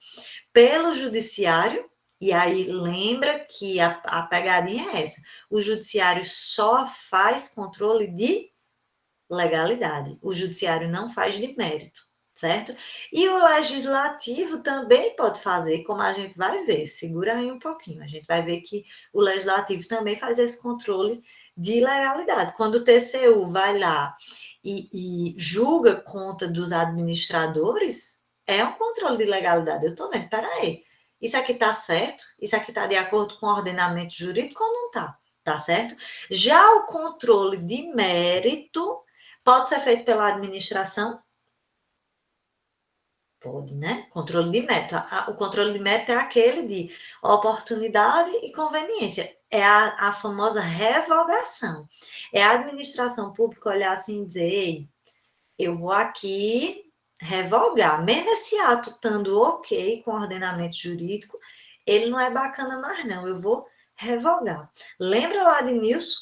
[SPEAKER 1] pelo judiciário, e aí lembra que a pegadinha é essa: o judiciário só faz controle de legalidade, o judiciário não faz de mérito, certo? E o legislativo também pode fazer, como a gente vai ver, segura aí um pouquinho, a gente vai ver que o legislativo também faz esse controle de legalidade. Quando o TCU vai lá e julga conta dos administradores, é um controle de legalidade. Eu estou vendo, peraí, isso aqui está certo? Isso aqui está de acordo com o ordenamento jurídico ou não está? Tá certo? Já o controle de mérito pode ser feito pela administração? Pode, né? Controle de mérito. O controle de mérito é aquele de oportunidade e conveniência. É a famosa revogação. É a administração pública olhar assim e dizer: ei, eu vou aqui revogar. Mesmo esse ato estando ok com o ordenamento jurídico, ele não é bacana mais, não. Eu vou revogar. Lembra lá de Nilson?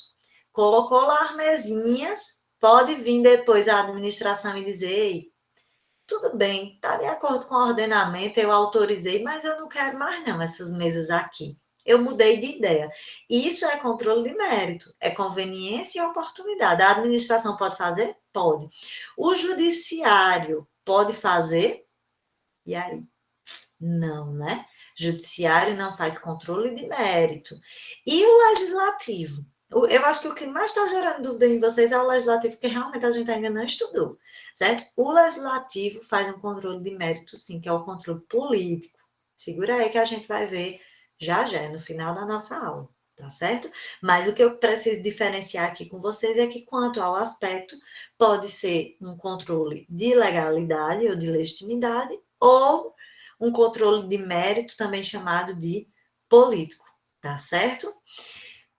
[SPEAKER 1] Colocou lá as mesinhas, pode vir depois a administração e dizer: ei, tudo bem, está de acordo com o ordenamento, eu autorizei, mas eu não quero mais não essas mesas aqui. Eu mudei de ideia. Isso é controle de mérito, é conveniência e oportunidade. A administração pode fazer? Pode. O judiciário pode fazer? E aí? Não, né? Judiciário não faz controle de mérito. E o legislativo? Eu acho que o que mais está gerando dúvida em vocês é o legislativo, porque realmente a gente ainda não estudou, certo? O legislativo faz um controle de mérito, sim, que é o controle político. Segura aí que a gente vai ver já já, no final da nossa aula, tá certo? Mas o que eu preciso diferenciar aqui com vocês é que, quanto ao aspecto, pode ser um controle de legalidade ou de legitimidade, ou um controle de mérito, também chamado de político, tá certo?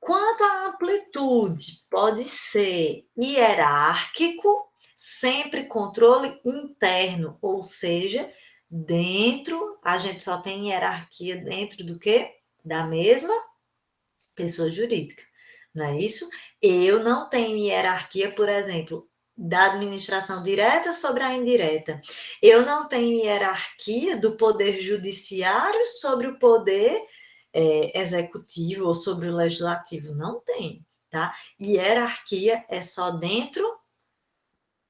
[SPEAKER 1] Quanto à amplitude, pode ser hierárquico, sempre controle interno, ou seja, dentro, a gente só tem hierarquia dentro do quê? Da mesma pessoa jurídica, não é isso? Eu não tenho hierarquia, por exemplo, da administração direta sobre a indireta. Eu não tenho hierarquia do poder judiciário sobre o poder executivo ou sobre o legislativo. Não tem. tá? Hierarquia é só dentro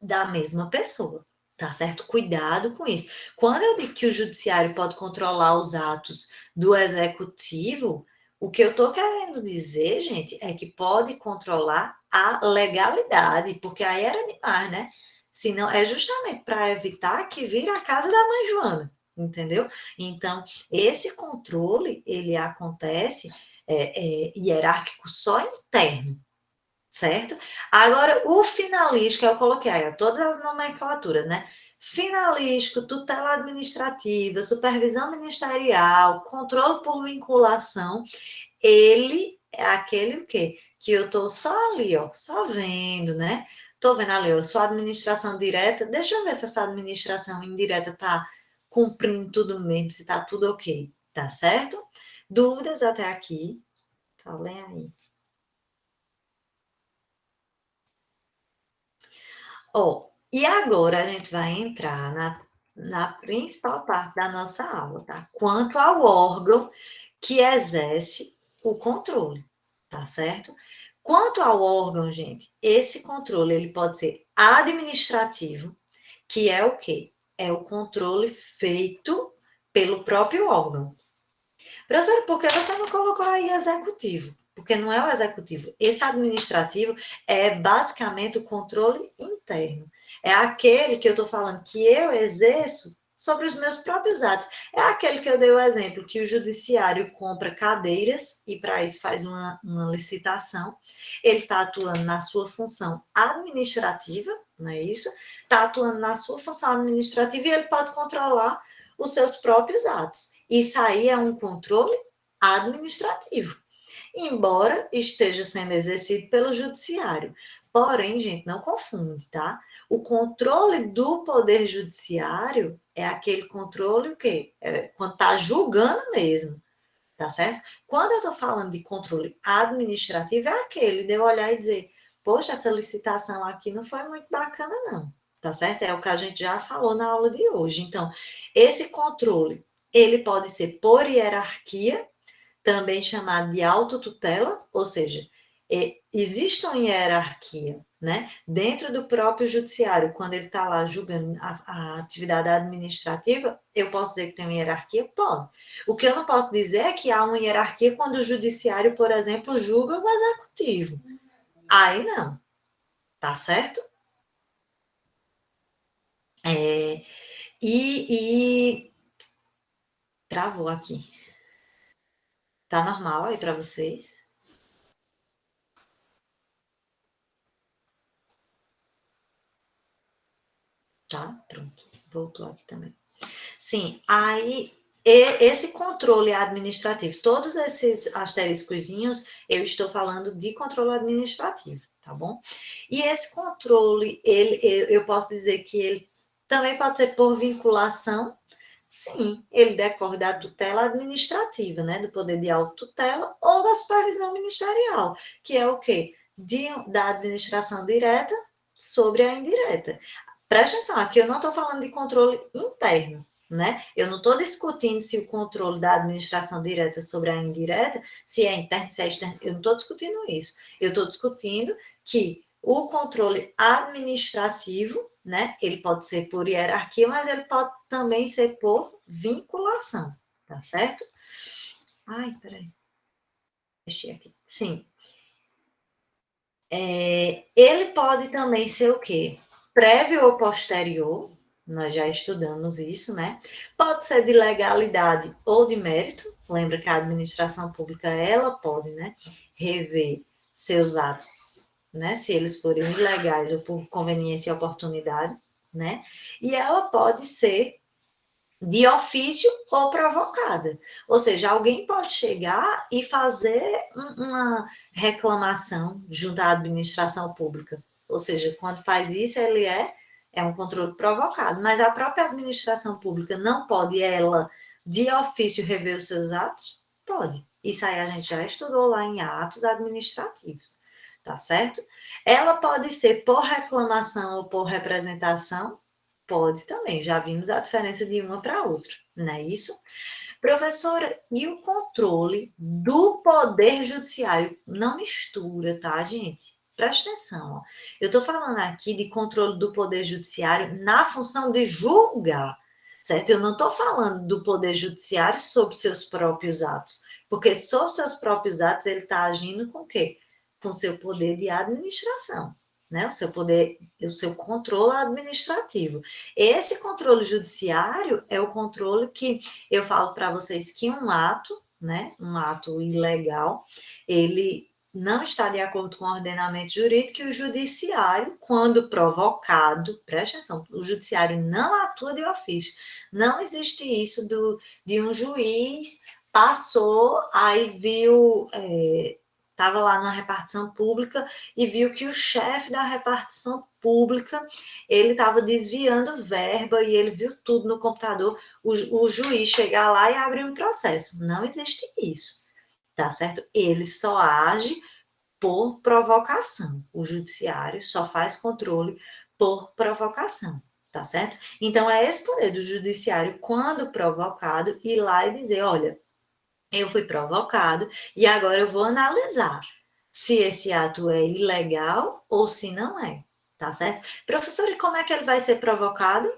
[SPEAKER 1] da mesma pessoa, tá certo? Cuidado com isso. Quando eu digo que o judiciário pode controlar os atos do executivo, o que eu estou querendo dizer, gente, é que pode controlar a legalidade, porque aí era demais, né? Senão, é justamente para evitar que vire a casa da mãe Joana, entendeu? Então, esse controle, ele acontece hierárquico só interno, certo? Agora, o finalístico, eu coloquei aí, todas as nomenclaturas, né? Finalístico, tutela administrativa, supervisão ministerial, controle por vinculação, ele é aquele o quê? Que eu tô só ali, ó, só vendo, né? Tô vendo ali, ó, sua administração direta, deixa eu ver se essa administração indireta tá cumprindo tudo mesmo, se tá tudo ok, tá certo? Dúvidas até aqui? Falem aí. Ó, e agora a gente vai entrar na principal parte da nossa aula, tá? Quanto ao órgão que exerce o controle, tá certo? Quanto ao órgão, gente, esse controle ele pode ser administrativo, que é o quê? É o controle feito pelo próprio órgão. Professor, por que você não colocou aí executivo? Porque não é o executivo. Esse administrativo é basicamente o controle interno. É aquele que eu estou falando que eu exerço sobre os meus próprios atos. É aquele que eu dei o exemplo, que o judiciário compra cadeiras e para isso faz uma licitação. Ele está atuando na sua função administrativa, não é isso? Está atuando na sua função administrativa e ele pode controlar os seus próprios atos. Isso aí é um controle administrativo, embora esteja sendo exercido pelo judiciário. Porém, gente, não confunde, tá? O controle do poder judiciário é aquele controle o quê? Quando está julgando mesmo, tá certo? Quando eu estou falando de controle administrativo, é aquele de eu olhar e dizer, poxa, essa licitação aqui não foi muito bacana, não. Tá certo? É o que a gente já falou na aula de hoje. Então, esse controle, ele pode ser por hierarquia, também chamado de autotutela, ou seja, existe uma hierarquia, né? Dentro do próprio judiciário, quando ele está lá julgando a atividade administrativa, eu posso dizer que tem uma hierarquia? Pode. O que eu não posso dizer é que há uma hierarquia quando o judiciário, por exemplo, julga o executivo. Aí não, tá certo? É, e travou aqui. Tá normal aí para vocês? Tá? Pronto. Voltou aqui também. Sim, aí esse controle administrativo, todos esses asteriscozinhos, eu estou falando de controle administrativo, tá bom? E esse controle, eu posso dizer que ele também pode ser por vinculação, sim, ele decorre da tutela administrativa, né? Do poder de autotutela ou da supervisão ministerial, que é o quê? Da administração direta sobre a indireta. Presta atenção, aqui eu não estou falando de controle interno, né? Eu não estou discutindo se o controle da administração direta sobre a indireta, se é interno, se é externo, eu não estou discutindo isso. Eu estou discutindo que o controle administrativo, né? Ele pode ser por hierarquia, mas ele pode também ser por vinculação, tá certo? Ai, peraí. Deixei aqui. Sim. Ele pode também ser o quê? Prévio ou posterior, nós já estudamos isso, né? Pode ser de legalidade ou de mérito. Lembra que a administração pública, ela pode, né, rever seus atos, né, se eles forem ilegais ou por conveniência e oportunidade, né? E ela pode ser de ofício ou provocada. Ou seja, alguém pode chegar e fazer uma reclamação junto à administração pública. Ou seja, quando faz isso, ele é um controle provocado. Mas a própria administração pública não pode, ela, de ofício, rever os seus atos? Pode. Isso aí a gente já estudou lá em atos administrativos, tá certo? Ela pode ser por reclamação ou por representação? Pode também, já vimos a diferença de uma para outra, não é isso? Professora, e o controle do poder judiciário? Não mistura, tá, gente? Presta atenção, ó. Eu estou falando aqui de controle do poder judiciário na função de julgar, certo? Eu não estou falando do poder judiciário sobre seus próprios atos, porque sobre seus próprios atos ele está agindo com o quê? Com seu poder de administração, né? O seu poder, o seu controle administrativo. Esse controle judiciário é o controle que eu falo para vocês que um ato, né, um ato ilegal, ele não está de acordo com o ordenamento jurídico e o judiciário, quando provocado, presta atenção, o judiciário não atua de ofício. Não existe isso de um juiz passou, aí viu, estava lá na repartição pública e viu que o chefe da repartição pública, ele estava desviando verba e ele viu tudo no computador, o juiz chegar lá e abrir um processo. Não existe isso, tá certo? Ele só age por provocação. O judiciário só faz controle por provocação, tá certo? Então, é esse poder do judiciário, quando provocado, ir lá e dizer, olha, eu fui provocado e agora eu vou analisar se esse ato é ilegal ou se não é, tá certo? Professor, e como é que ele vai ser provocado?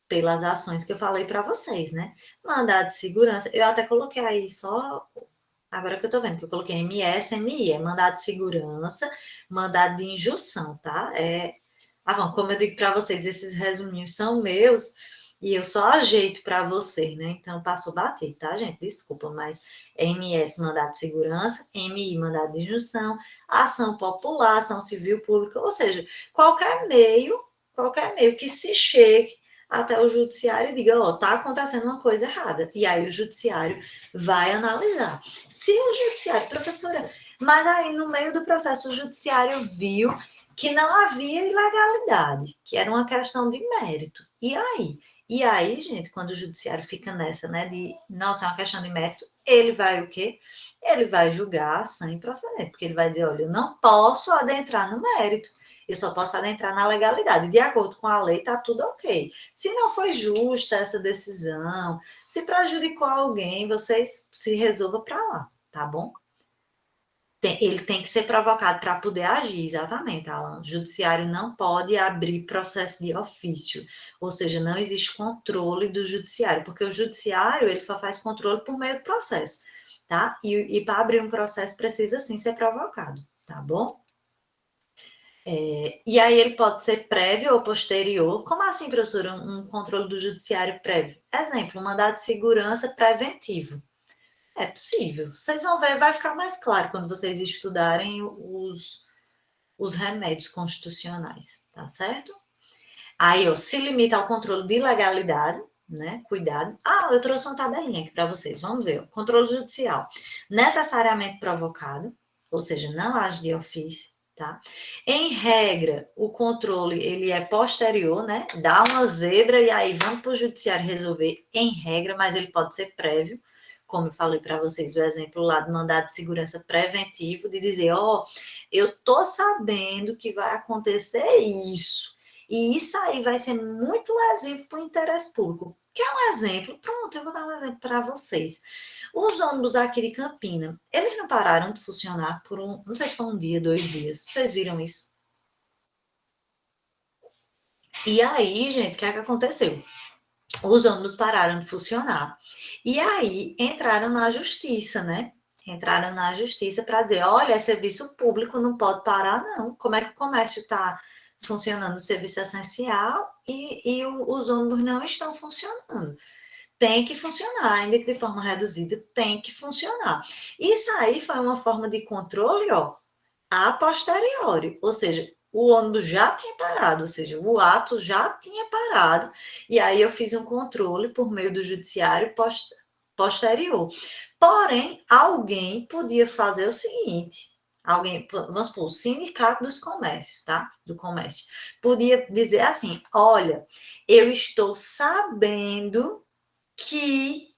[SPEAKER 1] Pelas ações que eu falei para vocês, né? Mandado de segurança, eu até coloquei aí só, agora que eu tô vendo, que eu coloquei MS, MI, é mandado de segurança, mandado de injunção, tá? Bom, como eu digo para vocês, esses resuminhos são meus, e eu só ajeito para você, né? Então, passou bater, tá, gente? Desculpa, mas MS, mandado de segurança, MI, mandado de injunção, ação popular, ação civil pública, ou seja, qualquer meio que se chegue até o judiciário e diga, ó, tá acontecendo uma coisa errada. E aí o judiciário vai analisar. Se o judiciário, professora, mas aí no meio do processo o judiciário viu que não havia ilegalidade, que era uma questão de mérito. E aí? E aí, gente, quando o judiciário fica nessa, né, de, nossa, é uma questão de mérito, ele vai o quê? Ele vai julgar a ação improcedente, porque ele vai dizer, olha, eu não posso adentrar no mérito, eu só posso adentrar na legalidade. De acordo com a lei, está tudo ok. Se não foi justa essa decisão, se prejudicou alguém, vocês se resolvam para lá, tá bom? Ele tem que ser provocado para poder agir, exatamente, Alan. O judiciário não pode abrir processo de ofício, ou seja, não existe controle do judiciário, porque o judiciário ele só faz controle por meio do processo, tá? E para abrir um processo precisa sim ser provocado, tá bom? E aí ele pode ser prévio ou posterior. Como assim, professora, um controle do judiciário prévio? Exemplo, um mandado de segurança preventivo. É possível. Vocês vão ver, vai ficar mais claro quando vocês estudarem os remédios constitucionais, tá certo? Aí, ó, se limita ao controle de legalidade, né? Cuidado. Ah, eu trouxe uma tabelinha aqui para vocês. Vamos ver. Ó. Controle judicial. Necessariamente provocado, ou seja, não age de ofício, tá? Em regra, o controle ele é posterior, né? Dá uma zebra e aí vamos para o judiciário resolver em regra, mas ele pode ser prévio, como eu falei para vocês, o exemplo lá do mandado de segurança preventivo, de dizer, ó, eu tô sabendo que vai acontecer isso, e isso aí vai ser muito lesivo para o interesse público. Quer um exemplo? Pronto, eu vou dar um exemplo para vocês. Os ônibus aqui de Campina, eles não pararam de funcionar por não sei se foi um dia, 2 dias. Vocês viram isso? E aí, gente, o que é que aconteceu? Os ônibus pararam de funcionar. E aí entraram na justiça, né? Entraram na justiça para dizer: olha, é serviço público, não pode parar, não. Como é que o comércio está funcionando, o serviço essencial, e os ônibus não estão funcionando? Tem que funcionar, ainda que de forma reduzida, tem que funcionar. Isso aí foi uma forma de controle, ó, a posteriori, ou seja, o ônibus já tinha parado, ou seja, o ato já tinha parado, e aí eu fiz um controle por meio do judiciário posterior. Porém, alguém podia fazer o seguinte, alguém, vamos supor, o sindicato dos comércios, tá? Do comércio, podia dizer assim, olha, eu estou sabendo que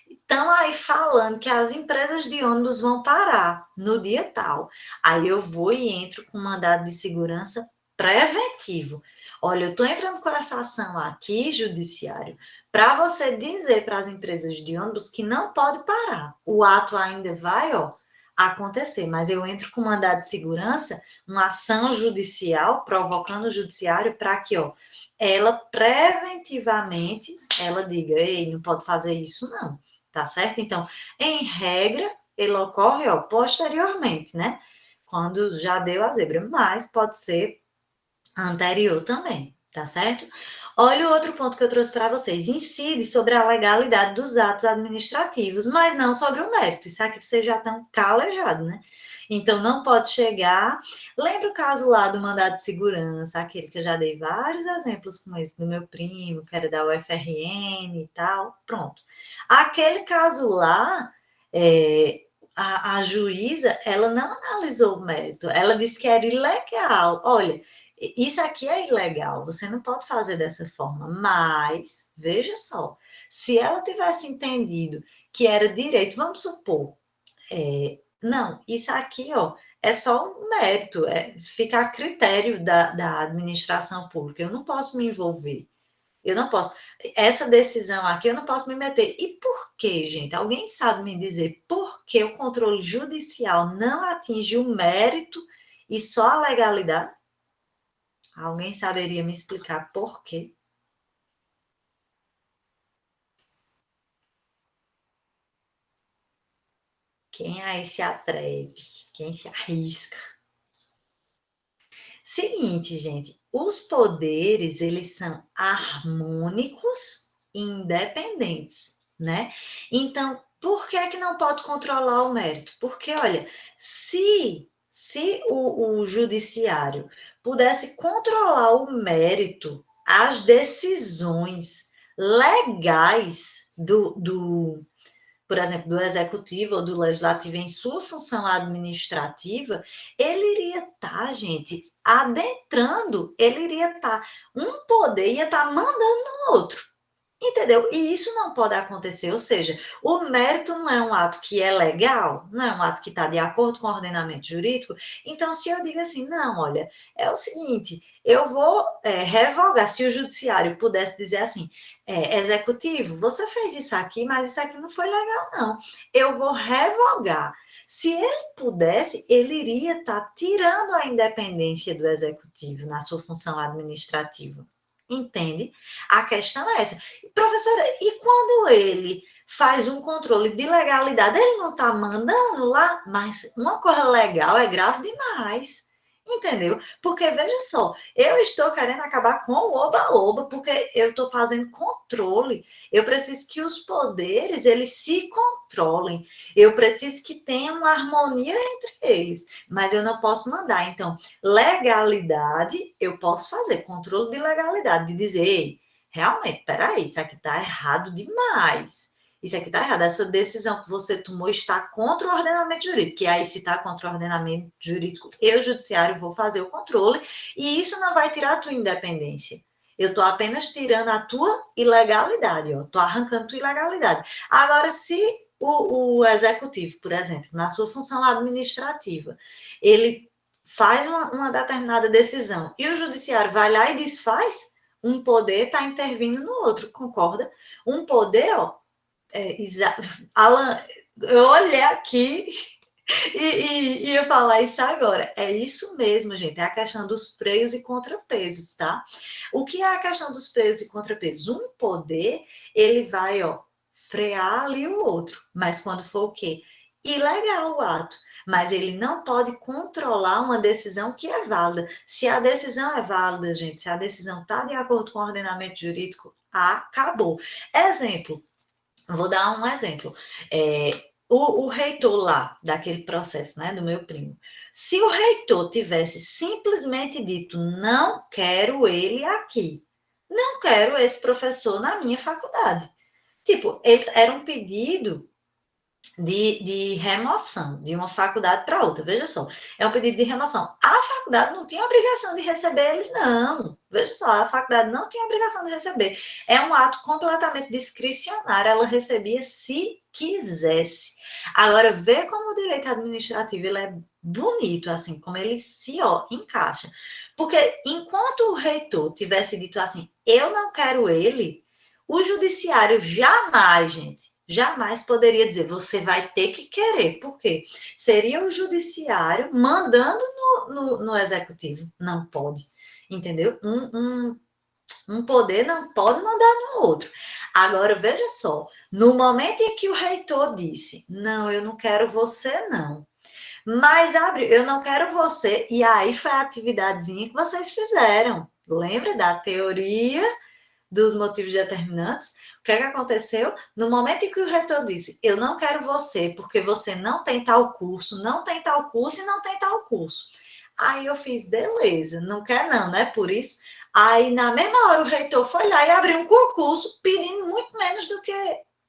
[SPEAKER 1] estão aí falando que as empresas de ônibus vão parar no dia tal. Aí eu vou e entro com mandado de segurança preventivo. Olha, eu estou entrando com essa ação aqui, judiciário, para você dizer para as empresas de ônibus que não pode parar. O ato ainda vai, ó, acontecer, mas eu entro com mandado de segurança, uma ação judicial, provocando o judiciário para que, ó, ela preventivamente, ela diga, ei, não pode fazer isso não, tá certo? Então, em regra, ele ocorre, ó, posteriormente, né? Quando já deu a zebra, mas pode ser anterior também, tá certo? Olha o outro ponto que eu trouxe para vocês. Incide sobre a legalidade dos atos administrativos, mas não sobre o mérito. Isso aqui vocês já estão calejados, né? Então, não pode chegar. Lembra o caso lá do mandado de segurança, aquele que eu já dei vários exemplos com esse do meu primo, que era da UFRN e tal. Pronto. Aquele caso lá, a juíza, ela não analisou o mérito. Ela disse que era ilegal. Olha, isso aqui é ilegal, você não pode fazer dessa forma, mas, veja só, se ela tivesse entendido que era direito, vamos supor, não, isso aqui, ó, é só um mérito, fica a critério da administração pública, eu não posso me envolver, eu não posso, essa decisão aqui eu não posso me meter. E por quê, gente? Alguém sabe me dizer por que o controle judicial não atinge o mérito e só a legalidade? Alguém saberia me explicar por quê? Quem aí se atreve? Quem se arrisca? Seguinte, gente, os poderes, eles são harmônicos e independentes, né? Então, por que é que não pode controlar o mérito? Porque, olha, se o judiciário pudesse controlar o mérito, as decisões legais por exemplo, do executivo ou do legislativo em sua função administrativa, ele iria estar, gente, adentrando, ele iria estar, um poder ia estar mandando no outro. Entendeu? E isso não pode acontecer, ou seja, o mérito não é um ato que é legal, não é um ato que está de acordo com o ordenamento jurídico. Então, se eu digo assim, não, olha, é o seguinte, eu vou revogar, se o judiciário pudesse dizer assim, executivo, você fez isso aqui, mas isso aqui não foi legal, não. Eu vou revogar. Se ele pudesse, ele iria estar tirando a independência do executivo na sua função administrativa. Entende? A questão é essa. Professora, e quando ele faz um controle de legalidade, ele não está mandando lá, mas uma coisa legal é grave demais. Entendeu? Porque veja só, eu estou querendo acabar com o oba-oba, porque eu estou fazendo controle. Eu preciso que os poderes eles se controlem. Eu preciso que tenha uma harmonia entre eles, mas eu não posso mandar. Então, legalidade, eu posso fazer controle de legalidade, de dizer, ei, realmente, peraí, isso aqui está errado demais. Isso aqui está errado. Essa decisão que você tomou está contra o ordenamento jurídico. E aí, se está contra o ordenamento jurídico, eu, judiciário, vou fazer o controle. E isso não vai tirar a tua independência. Eu estou apenas tirando a tua ilegalidade. Estou arrancando a tua ilegalidade. Agora, se o executivo, por exemplo, na sua função administrativa, ele faz uma determinada decisão e o judiciário vai lá e desfaz, um poder está intervindo no outro, concorda? Um poder, ó, Alan, eu olhei aqui e ia falar isso agora. É isso mesmo, gente. É a questão dos freios e contrapesos, tá? O que é a questão dos freios e contrapesos? Um poder, ele vai, ó, frear ali o outro. Mas quando for o quê? Ilegal o ato. Mas ele não pode controlar uma decisão que é válida. Se a decisão é válida, gente, se a decisão está de acordo com o ordenamento jurídico, acabou. Exemplo. Vou dar um exemplo. O reitor lá, daquele processo, né, do meu primo, se o reitor tivesse simplesmente dito, não quero ele aqui, não quero esse professor na minha faculdade. Tipo, era um pedido de remoção de uma faculdade para outra. Veja só, é um pedido de remoção. A faculdade não tinha obrigação de receber eles, não. Veja só, a faculdade não tinha obrigação de receber. É um ato completamente discricionário, ela recebia se quisesse. Agora, vê como o direito administrativo ele é bonito, assim, como ele se encaixa. Porque enquanto o reitor tivesse dito assim, eu não quero ele, o judiciário jamais, gente, jamais poderia dizer, você vai ter que querer. Por quê? Seria o judiciário mandando no executivo. Não pode. Entendeu? Um poder não pode mandar no outro. Agora, veja só, no momento em que o reitor disse, não, eu não quero você, não. Mas abre, eu não quero você. E aí foi a atividadezinha que vocês fizeram. Lembra da teoria dos motivos determinantes? O que é que aconteceu? No momento em que o reitor disse, eu não quero você, porque você não tem tal curso, não tem tal curso e não tem tal curso. Aí eu fiz, beleza, não quer não, né? Por isso. Aí, na mesma hora, o reitor foi lá e abriu um concurso pedindo muito menos do que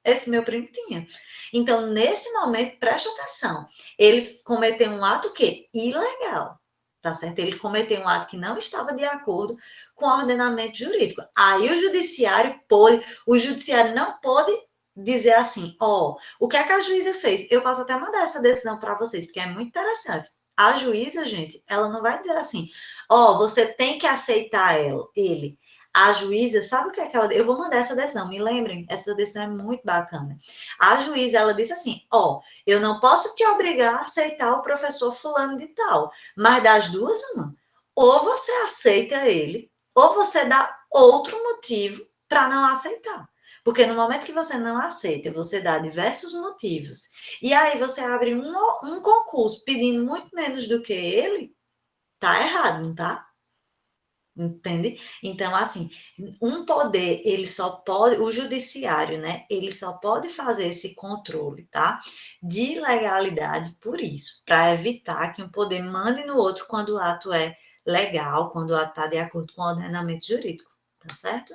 [SPEAKER 1] esse meu primo tinha. Então, nesse momento, preste atenção, ele cometeu um ato que ilegal, tá certo? Ele cometeu um ato que não estava de acordo com o ordenamento jurídico. Aí o judiciário não pode dizer assim, ó, o que é que a juíza fez? Eu posso até mandar essa decisão para vocês, porque é muito interessante. A juíza, gente, ela não vai dizer assim, ó, você tem que aceitar ele. A juíza, sabe o que é que ela... Eu vou mandar essa decisão, me lembrem, essa decisão é muito bacana. A juíza, ela disse assim, ó, eu não posso te obrigar a aceitar o professor fulano de tal, mas das duas, uma. Ou você aceita ele, ou você dá outro motivo para não aceitar. Porque no momento que você não aceita, você dá diversos motivos, e aí você abre um concurso pedindo muito menos do que ele, tá errado, não tá? Entende? Então, assim, um poder, ele só pode, o judiciário, né? Ele só pode fazer esse controle, tá? De legalidade por isso, para evitar que um poder mande no outro quando o ato é legal, quando o ato está de acordo com o ordenamento jurídico, tá certo?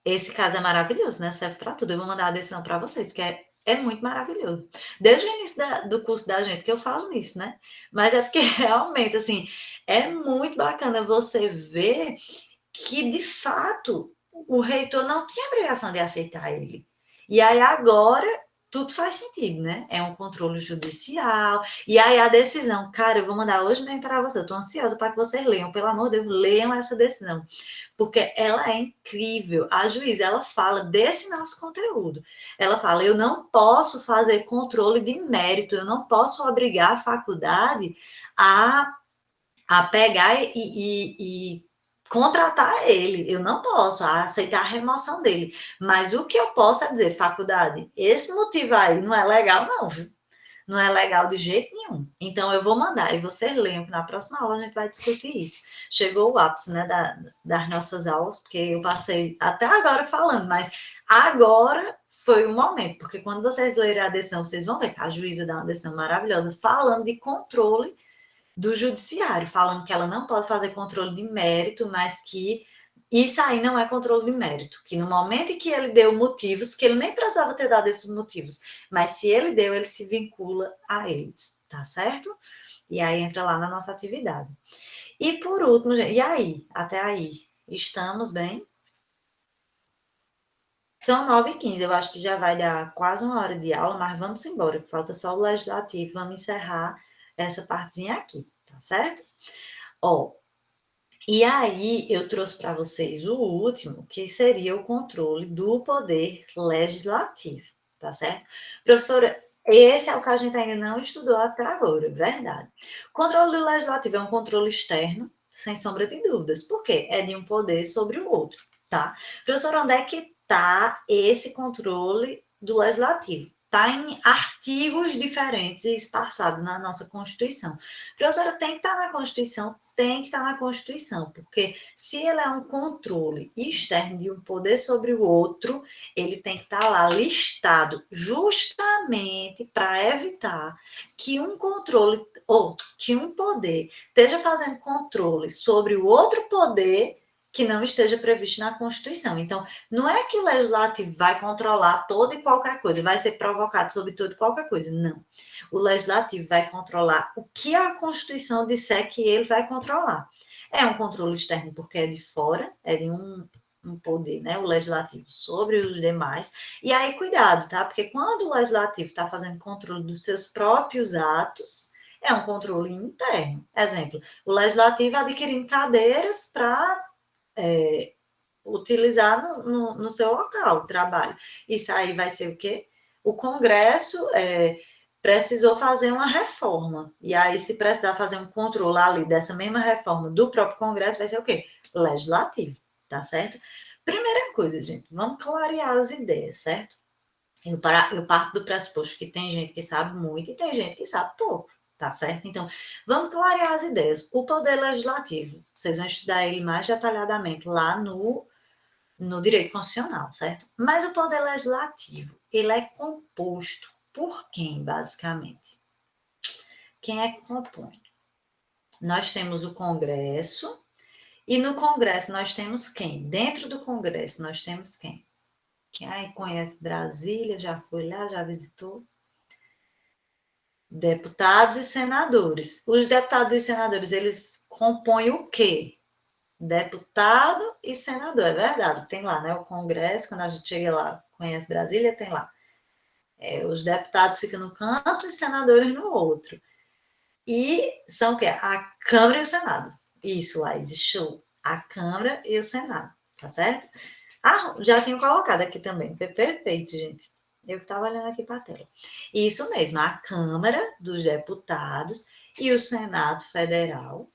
[SPEAKER 1] Esse caso é maravilhoso, né? Serve para tudo. Eu vou mandar a decisão para vocês, porque é muito maravilhoso. Desde o início do curso da gente que eu falo nisso, né? Mas é porque realmente, assim, é muito bacana você ver que, de fato, o reitor não tinha obrigação de aceitar ele. E aí agora tudo faz sentido, né? É um controle judicial. E aí a decisão, cara, eu vou mandar hoje mesmo para você. Eu estou ansiosa para que vocês leiam. Pelo amor de Deus, leiam essa decisão. Porque ela é incrível. A juíza, ela fala desse nosso conteúdo. Ela fala, eu não posso fazer controle de mérito, eu não posso obrigar a faculdade a pegar e contratar ele. Eu não posso aceitar a remoção dele. Mas o que eu posso é dizer, faculdade, esse motivo aí não é legal, não, viu? Não é legal de jeito nenhum. Então, eu vou mandar, e vocês leiam, que na próxima aula a gente vai discutir isso. Chegou o ápice, né, das nossas aulas, porque eu passei até agora falando, mas agora foi o momento, porque quando vocês lerem a decisão, vocês vão ver que a juíza dá uma decisão maravilhosa, falando de controle do judiciário, falando que ela não pode fazer controle de mérito, mas que isso aí não é controle de mérito, que no momento em que ele deu motivos, que ele nem precisava ter dado esses motivos, mas se ele deu, ele se vincula a eles, tá certo? E aí entra lá na nossa atividade. E por último, gente, e aí? Até aí, estamos bem? São 9h15, eu acho que já vai dar quase uma hora de aula, mas vamos embora, falta só o legislativo, vamos encerrar essa partezinha aqui, tá certo? Ó, e aí eu trouxe para vocês o último, que seria o controle do poder legislativo, tá certo? Professora, esse é o que a gente ainda não estudou até agora, verdade. O controle do legislativo é um controle externo, sem sombra de dúvidas. Por quê? É de um poder sobre o outro, tá? Professora, onde é que está esse controle do legislativo? Está em artigos diferentes e esparçados na nossa Constituição. Professora, tem que estar na Constituição? Tem que estar na Constituição, porque se ele é um controle externo de um poder sobre o outro, ele tem que estar lá listado justamente para evitar que um controle ou que um poder esteja fazendo controle sobre o outro poder que não esteja previsto na Constituição. Então, não é que o legislativo vai controlar toda e qualquer coisa, vai ser provocado sobre toda e qualquer coisa. Não. O legislativo vai controlar o que a Constituição disser que ele vai controlar. É um controle externo porque é de fora, é de um poder, né, o legislativo sobre os demais. E aí, cuidado, tá? Porque quando o legislativo está fazendo controle dos seus próprios atos, é um controle interno. Exemplo, o legislativo adquirindo cadeiras para utilizar no seu local de trabalho. Isso aí vai ser o quê? O Congresso precisou fazer uma reforma. E aí, se precisar fazer um controle ali dessa mesma reforma do próprio Congresso, vai ser o quê? Legislativo, tá certo? Primeira coisa, gente, vamos clarear as ideias, certo? Eu parto do pressuposto que tem gente que sabe muito e tem gente que sabe pouco, tá certo? Então, vamos clarear as ideias. O poder legislativo, vocês vão estudar ele mais detalhadamente lá no direito constitucional, certo? Mas o poder legislativo, ele é composto por quem, basicamente? Quem é que compõe? Nós temos o Congresso, e no Congresso nós temos quem? Dentro do Congresso nós temos quem? Quem aí conhece Brasília, já foi lá, já visitou? Deputados e senadores. Os deputados e senadores, eles compõem o quê? Deputado e senador, é verdade. Tem lá, né? O Congresso, quando a gente chega lá, conhece Brasília, tem lá. Os deputados ficam no canto e os senadores no outro. E são o quê? A Câmara e o Senado. Isso lá, existiu a Câmara e o Senado, tá certo? Ah, já tinha colocado aqui também. Perfeito, gente. Eu que estava olhando aqui para a tela. Isso mesmo, a Câmara dos Deputados e o Senado Federal,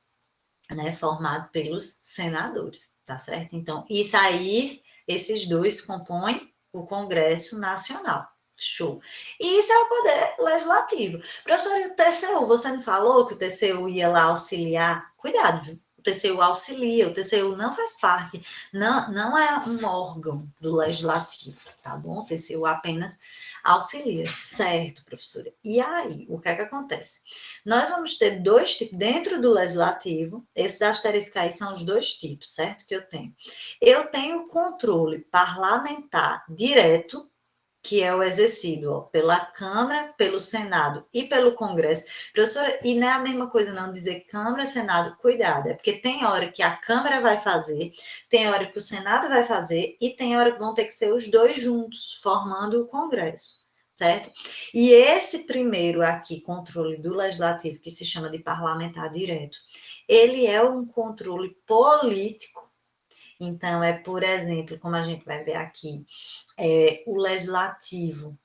[SPEAKER 1] né, formado pelos senadores, tá certo? Então, isso aí, esses dois compõem o Congresso Nacional. Show. E isso é o poder legislativo. Professor, e o TCU? Você não falou que o TCU ia lá auxiliar? Cuidado, viu? O TCU auxilia, o TCU não faz parte, não é um órgão do legislativo, tá bom? O TCU apenas auxilia, certo, professora? E aí, o que é que acontece? Nós vamos ter dois tipos, dentro do legislativo, esses asteriscos aí são os dois tipos, certo? Que eu tenho. Eu tenho controle parlamentar direto, que é o exercido pela Câmara, pelo Senado e pelo Congresso. Professora, e não é a mesma coisa não dizer Câmara, Senado, cuidado, é porque tem hora que a Câmara vai fazer, tem hora que o Senado vai fazer e tem hora que vão ter que ser os dois juntos, formando o Congresso, certo? E esse primeiro aqui, controle do Legislativo, que se chama de parlamentar direto, ele é um controle político. Então, por exemplo, como a gente vai ver aqui, o legislativo,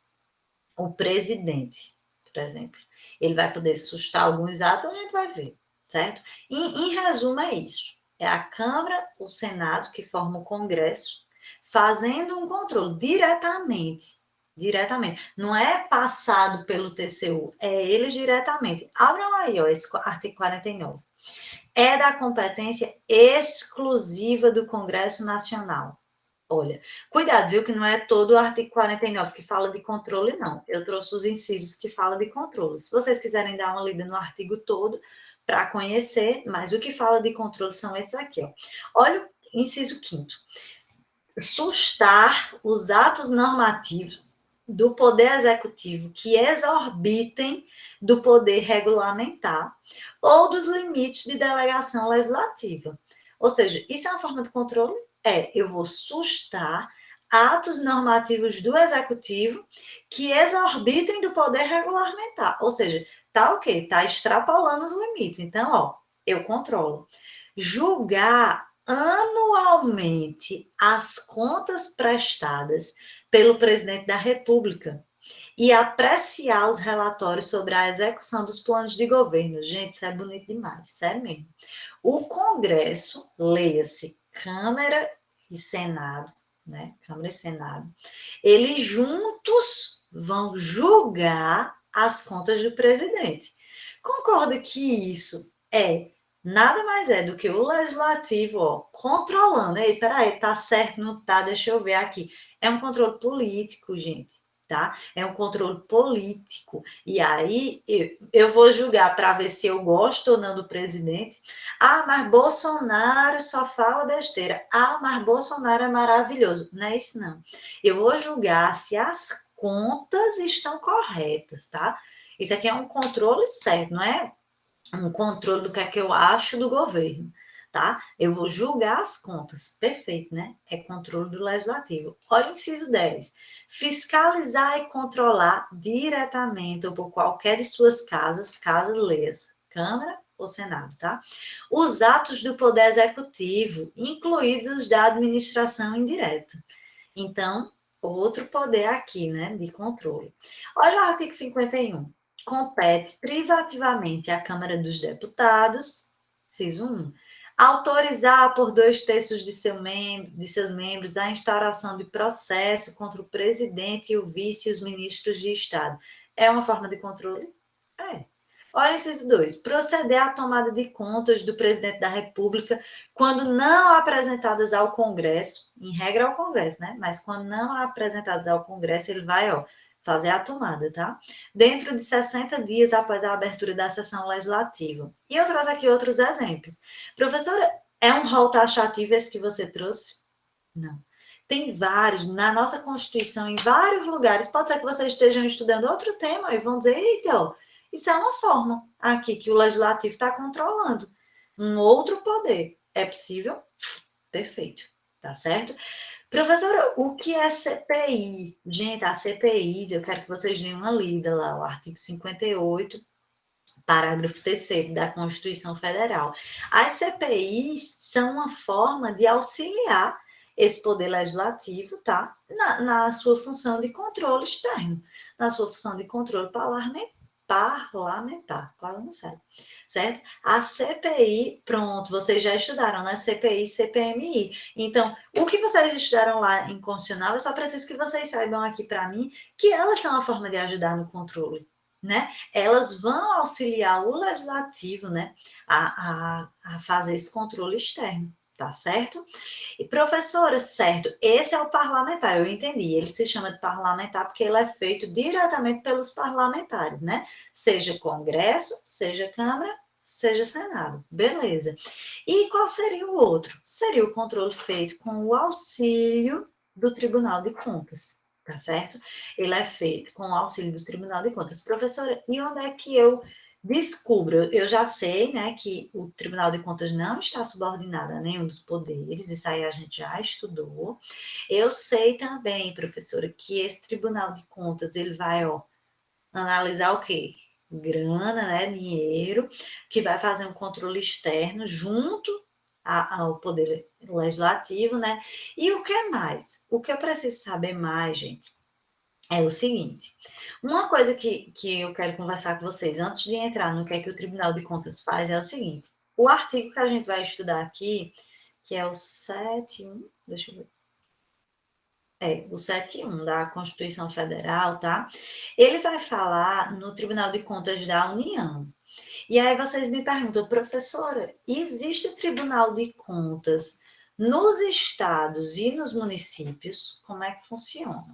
[SPEAKER 1] o presidente, por exemplo, ele vai poder sustar alguns atos, a gente vai ver, certo? Em resumo, é isso. É a Câmara, o Senado, que forma o Congresso, fazendo um controle diretamente. Não é passado pelo TCU, é eles diretamente. Abram aí, ó, esse artigo 49. É da competência exclusiva do Congresso Nacional. Olha, cuidado, viu, que não é todo o artigo 49 que fala de controle, não. Eu trouxe os incisos que falam de controle. Se vocês quiserem dar uma lida no artigo todo, para conhecer, mas o que fala de controle são esses aqui, ó. Olha o inciso 5º. Sustar os atos normativos do Poder Executivo que exorbitem do poder regulamentar ou dos limites de delegação legislativa. Ou seja, isso é uma forma de controle? Eu vou sustar atos normativos do Executivo que exorbitem do poder regulamentar. Ou seja, tá o quê? Tá extrapolando os limites. Então, ó, eu controlo. Julgar anualmente as contas prestadas pelo presidente da República e apreciar os relatórios sobre a execução dos planos de governo. Gente, isso é bonito demais, sério mesmo. O Congresso, leia-se Câmara e Senado, né? Câmara e Senado, eles juntos vão julgar as contas do presidente. Concorda que isso nada mais é do que o legislativo, ó, controlando. Ei, peraí, tá certo, não tá? Deixa eu ver aqui. É um controle político, gente, tá? É um controle político. E aí eu vou julgar para ver se eu gosto ou não do presidente. Ah, mas Bolsonaro só fala besteira. Ah, mas Bolsonaro é maravilhoso. Não é isso, não. Eu vou julgar se as contas estão corretas, tá? Isso aqui é um controle certo, não é um controle do que é que eu acho do governo, tá? Eu vou julgar as contas, perfeito, né? É controle do legislativo. Olha o inciso 10. Fiscalizar e controlar diretamente ou por qualquer de suas casas leias, Câmara ou Senado, tá? Os atos do Poder Executivo, incluídos os da administração indireta. Então, outro poder aqui, né, de controle. Olha o artigo 51. Compete privativamente à Câmara dos Deputados, inciso 1, autorizar por 2/3 de seus membros a instauração de processo contra o presidente e o vice e os ministros de Estado. É uma forma de controle? É. Olha esses dois. Proceder à tomada de contas do presidente da República quando não apresentadas ao Congresso, em regra ao Congresso, né? Mas quando não apresentadas ao Congresso, ele vai, fazer a tomada, tá? Dentro de 60 dias após a abertura da sessão legislativa. E eu trouxe aqui outros exemplos. Professora, é um rol taxativo esse que você trouxe? Não. Tem vários, na nossa Constituição, em vários lugares. Pode ser que vocês estejam estudando outro tema e vão dizer, eita, isso é uma forma aqui que o legislativo está controlando um outro poder. É possível? Perfeito. Tá certo? Professora, o que é CPI? Gente, a CPI, eu quero que vocês deem uma lida lá, o artigo 58, parágrafo 3º da Constituição Federal. As CPIs são uma forma de auxiliar esse poder legislativo, tá? Na sua função de controle externo, na sua função de controle parlamentar, quase não sei, certo? A CPI, pronto, vocês já estudaram, né? CPI, CPMI. Então, o que vocês estudaram lá em constitucional, eu só preciso que vocês saibam aqui para mim que elas são uma forma de ajudar no controle, né? Elas vão auxiliar o legislativo, né, a fazer esse controle externo, tá certo? E professora, certo, esse é o parlamentar, eu entendi, ele se chama de parlamentar porque ele é feito diretamente pelos parlamentares, né? Seja Congresso, seja Câmara, seja Senado, beleza. E qual seria o outro? Seria o controle feito com o auxílio do Tribunal de Contas, tá certo? Ele é feito com o auxílio do Tribunal de Contas. Professora, e onde é que eu descubro? Eu já sei, né, que o Tribunal de Contas não está subordinado a nenhum dos poderes, isso aí a gente já estudou. Eu sei também, professora, que esse Tribunal de Contas, ele vai, analisar o quê? Grana, né, dinheiro, que vai fazer um controle externo junto ao Poder Legislativo, né? E o que mais? O que eu preciso saber mais, gente, é o seguinte: uma coisa que eu quero conversar com vocês antes de entrar no que é que o Tribunal de Contas faz é o seguinte: o artigo que a gente vai estudar aqui, que é o 7.1, deixa eu ver. O 7.1 da Constituição Federal, tá? Ele vai falar no Tribunal de Contas da União. E aí vocês me perguntam, professora, existe Tribunal de Contas nos estados e nos municípios? Como é que funciona?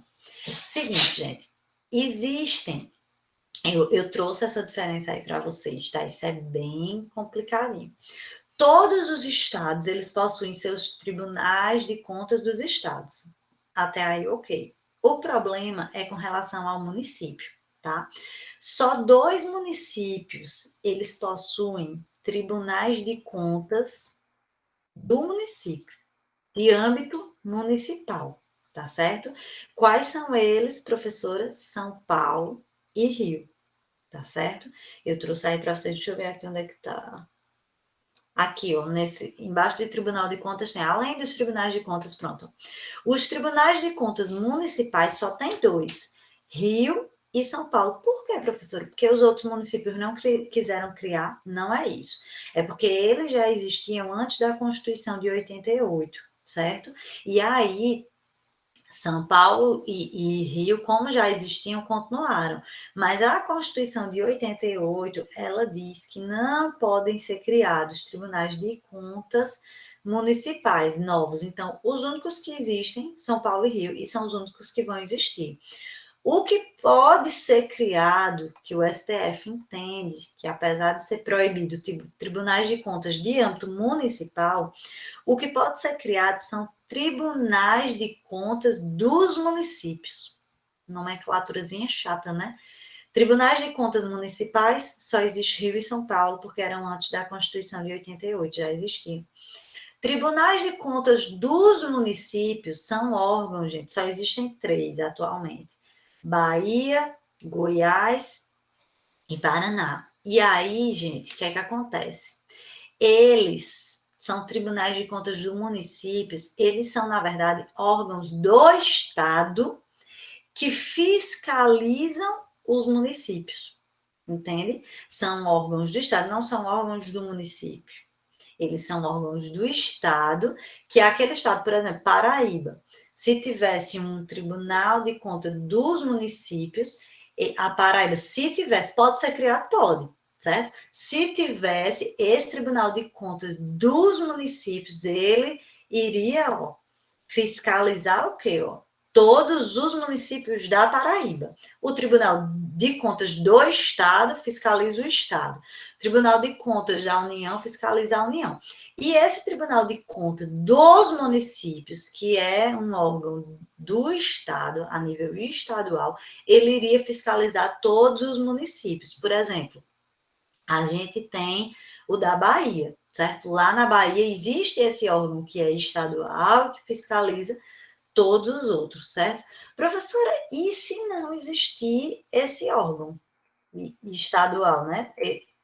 [SPEAKER 1] Seguinte, gente, existem. Eu trouxe essa diferença aí para vocês, tá? Isso é bem complicadinho. Todos os estados, eles possuem seus tribunais de contas dos estados. Até aí, ok. O problema é com relação ao município, tá? Só 2 municípios, eles possuem tribunais de contas do município, de âmbito municipal, tá certo? Quais são eles, professora? São Paulo e Rio, tá certo? Eu trouxe aí para vocês, deixa eu ver aqui onde é que tá. Aqui, embaixo de Tribunal de Contas tem, além dos tribunais de contas, pronto. Os tribunais de contas municipais só tem 2, Rio e São Paulo. Por quê, professor? Porque os outros municípios não quiseram criar? Não é isso. É porque eles já existiam antes da Constituição de 88, certo? E aí, são Paulo e Rio, como já existiam, continuaram. Mas a Constituição de 88, ela diz que não podem ser criados tribunais de contas municipais novos. Então, os únicos que existem, São Paulo e Rio, e são os únicos que vão existir. O que pode ser criado, que o STF entende, que apesar de ser proibido tribunais de contas de âmbito municipal, o que pode ser criado são tribunais de contas dos municípios. Nomenclaturazinha chata, né? Tribunais de contas municipais, só existe Rio e São Paulo, porque eram antes da Constituição de 88, já existiam. Tribunais de contas dos municípios são órgãos, gente, só existem 3 atualmente. Bahia, Goiás e Paraná. E aí, gente, o que é que acontece? Eles são tribunais de contas dos municípios, eles são, na verdade, órgãos do Estado que fiscalizam os municípios, entende? São órgãos do Estado, não são órgãos do município. Eles são órgãos do Estado, que é aquele Estado, por exemplo, Paraíba. Se tivesse um tribunal de contas dos municípios, a Paraíba, se tivesse, pode ser criado? Pode, certo? Se tivesse esse tribunal de contas dos municípios, ele iria, ó, fiscalizar o quê, ó? Todos os municípios da Paraíba. O Tribunal de Contas do Estado fiscaliza o Estado. O Tribunal de Contas da União fiscaliza a União. E esse Tribunal de Contas dos municípios, que é um órgão do Estado, a nível estadual, ele iria fiscalizar todos os municípios. Por exemplo, a gente tem o da Bahia, certo? Lá na Bahia existe esse órgão que é estadual, que fiscaliza todos os outros, certo? Professora, e se não existir esse órgão estadual, né?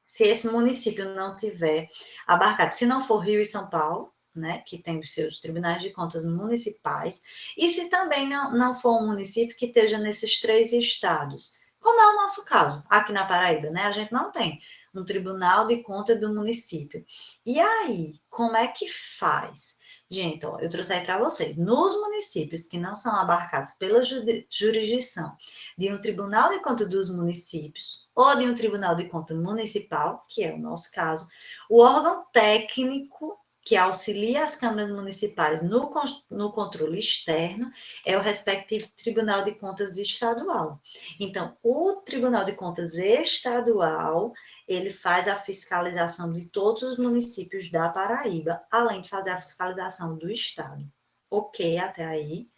[SPEAKER 1] Se esse município não tiver abarcado, se não for Rio e São Paulo, né, que tem os seus tribunais de contas municipais, e se também não for um município que esteja nesses 3 estados, como é o nosso caso, aqui na Paraíba, né? A gente não tem um tribunal de contas do município. E aí, como é que faz? Gente, ó, eu trouxe aí para vocês. Nos municípios que não são abarcados pela jurisdição de um tribunal de contas dos municípios ou de um tribunal de contas municipal, que é o nosso caso, o órgão técnico que auxilia as câmaras municipais no controle externo é o respectivo Tribunal de Contas Estadual. Então, o Tribunal de Contas Estadual ele faz a fiscalização de todos os municípios da Paraíba, além de fazer a fiscalização do Estado. Ok, até aí.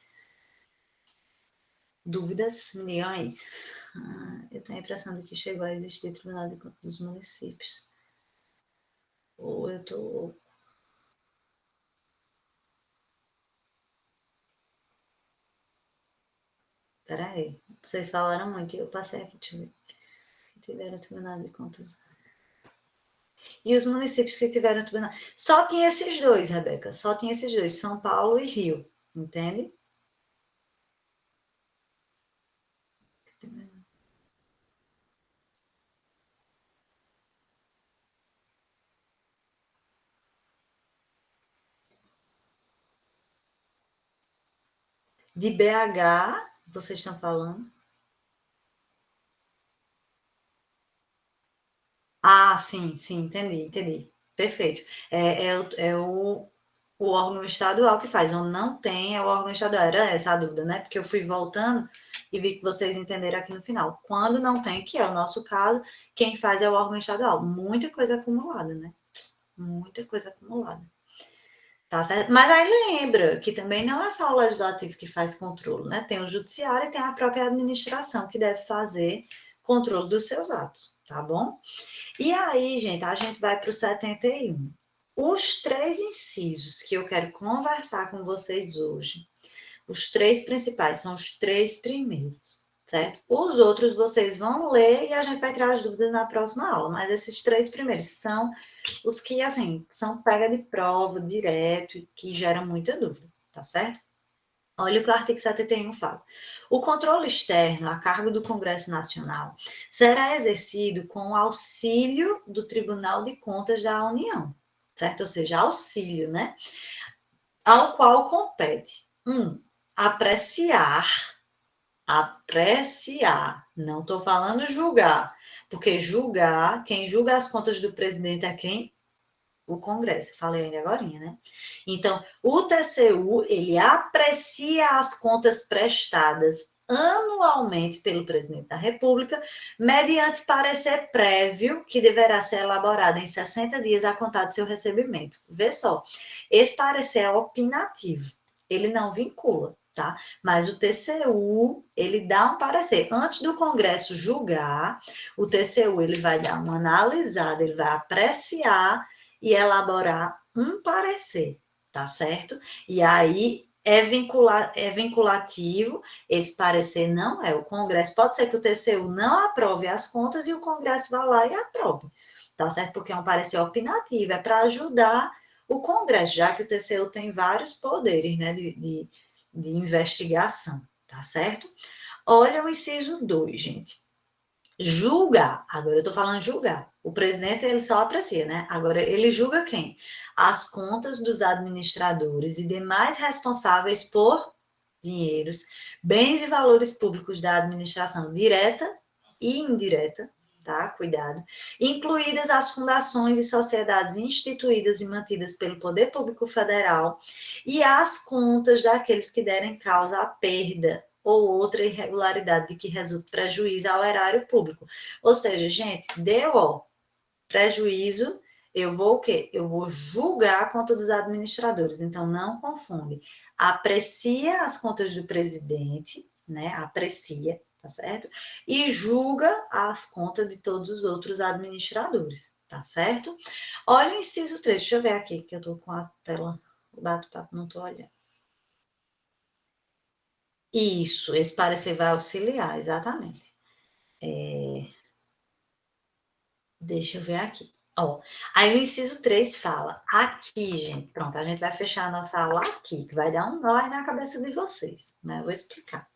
[SPEAKER 1] Dúvidas milhões? Eu tenho a impressão de que chegou a existir Tribunal de Contas dos Municípios. Ou eu tô... Peraí, vocês falaram muito e eu passei aqui, deixa eu ver. Que tiveram Tribunal de Contas... E os municípios que tiveram tribunal. Só tinha esses 2, Rebeca. Só tinha esses 2, São Paulo e Rio. Entende? De BH, vocês estão falando? Ah, sim, sim, entendi. Perfeito. É o órgão estadual que faz, ou não tem, é o órgão estadual. Era essa a dúvida, né? Porque eu fui voltando e vi que vocês entenderam aqui no final. Quando não tem, que é o nosso caso, quem faz é o órgão estadual. Muita coisa acumulada, né? Muita coisa acumulada. Tá certo? Mas aí lembra que também não é só o legislativo que faz controle, né? Tem o judiciário e tem a própria administração que deve fazer controle dos seus atos, tá bom? E aí, gente, a gente vai para o 71. Os 3 incisos que eu quero conversar com vocês hoje, os 3 principais, são os 3 primeiros, certo? Os outros vocês vão ler e a gente vai tirar as dúvidas na próxima aula, mas esses 3 primeiros são os que, assim, são pega de prova direto e que geram muita dúvida, tá certo? Olha o que o artigo 71 fala. O controle externo a cargo do Congresso Nacional será exercido com o auxílio do Tribunal de Contas da União, certo? Ou seja, auxílio, né? Ao qual compete, apreciar, não estou falando julgar, porque julgar, quem julga as contas do presidente é quem? O Congresso, falei ainda agora, né? Então, o TCU, ele aprecia as contas prestadas anualmente pelo presidente da República, mediante parecer prévio que deverá ser elaborado em 60 dias a contar de seu recebimento. Vê só, esse parecer é opinativo, ele não vincula, tá? Mas o TCU, ele dá um parecer. Antes do Congresso julgar, o TCU ele vai dar uma analisada, ele vai apreciar e elaborar um parecer, tá certo? E aí é vinculativo, esse parecer não é. O Congresso, pode ser que o TCU não aprove as contas e o Congresso vá lá e aprove, tá certo? Porque é um parecer opinativo, é para ajudar o Congresso, já que o TCU tem vários poderes, né, de investigação, tá certo? Olha o inciso 2, gente. Julgar, agora eu estou falando julgar. O presidente, ele só aprecia, né? Agora, ele julga quem? As contas dos administradores e demais responsáveis por dinheiros, bens e valores públicos da administração direta e indireta, tá? Cuidado. Incluídas as fundações e sociedades instituídas e mantidas pelo Poder Público Federal e as contas daqueles que derem causa à perda ou outra irregularidade de que resulte prejuízo ao erário público. Ou seja, gente, deu, ó, prejuízo, eu vou o quê? Eu vou julgar a conta dos administradores. Então, não confunde. Aprecia as contas do presidente, né? Aprecia, tá certo? E julga as contas de todos os outros administradores, tá certo? Olha o inciso 3. Deixa eu ver aqui, que eu tô com a tela, o bate-papo, não tô olhando. Isso, esse parecer vai auxiliar, exatamente. Deixa eu ver aqui. Ó, aí o inciso 3 fala, aqui, gente, pronto, a gente vai fechar a nossa aula aqui, que vai dar um nó aí na cabeça de vocês, né? Eu vou explicar.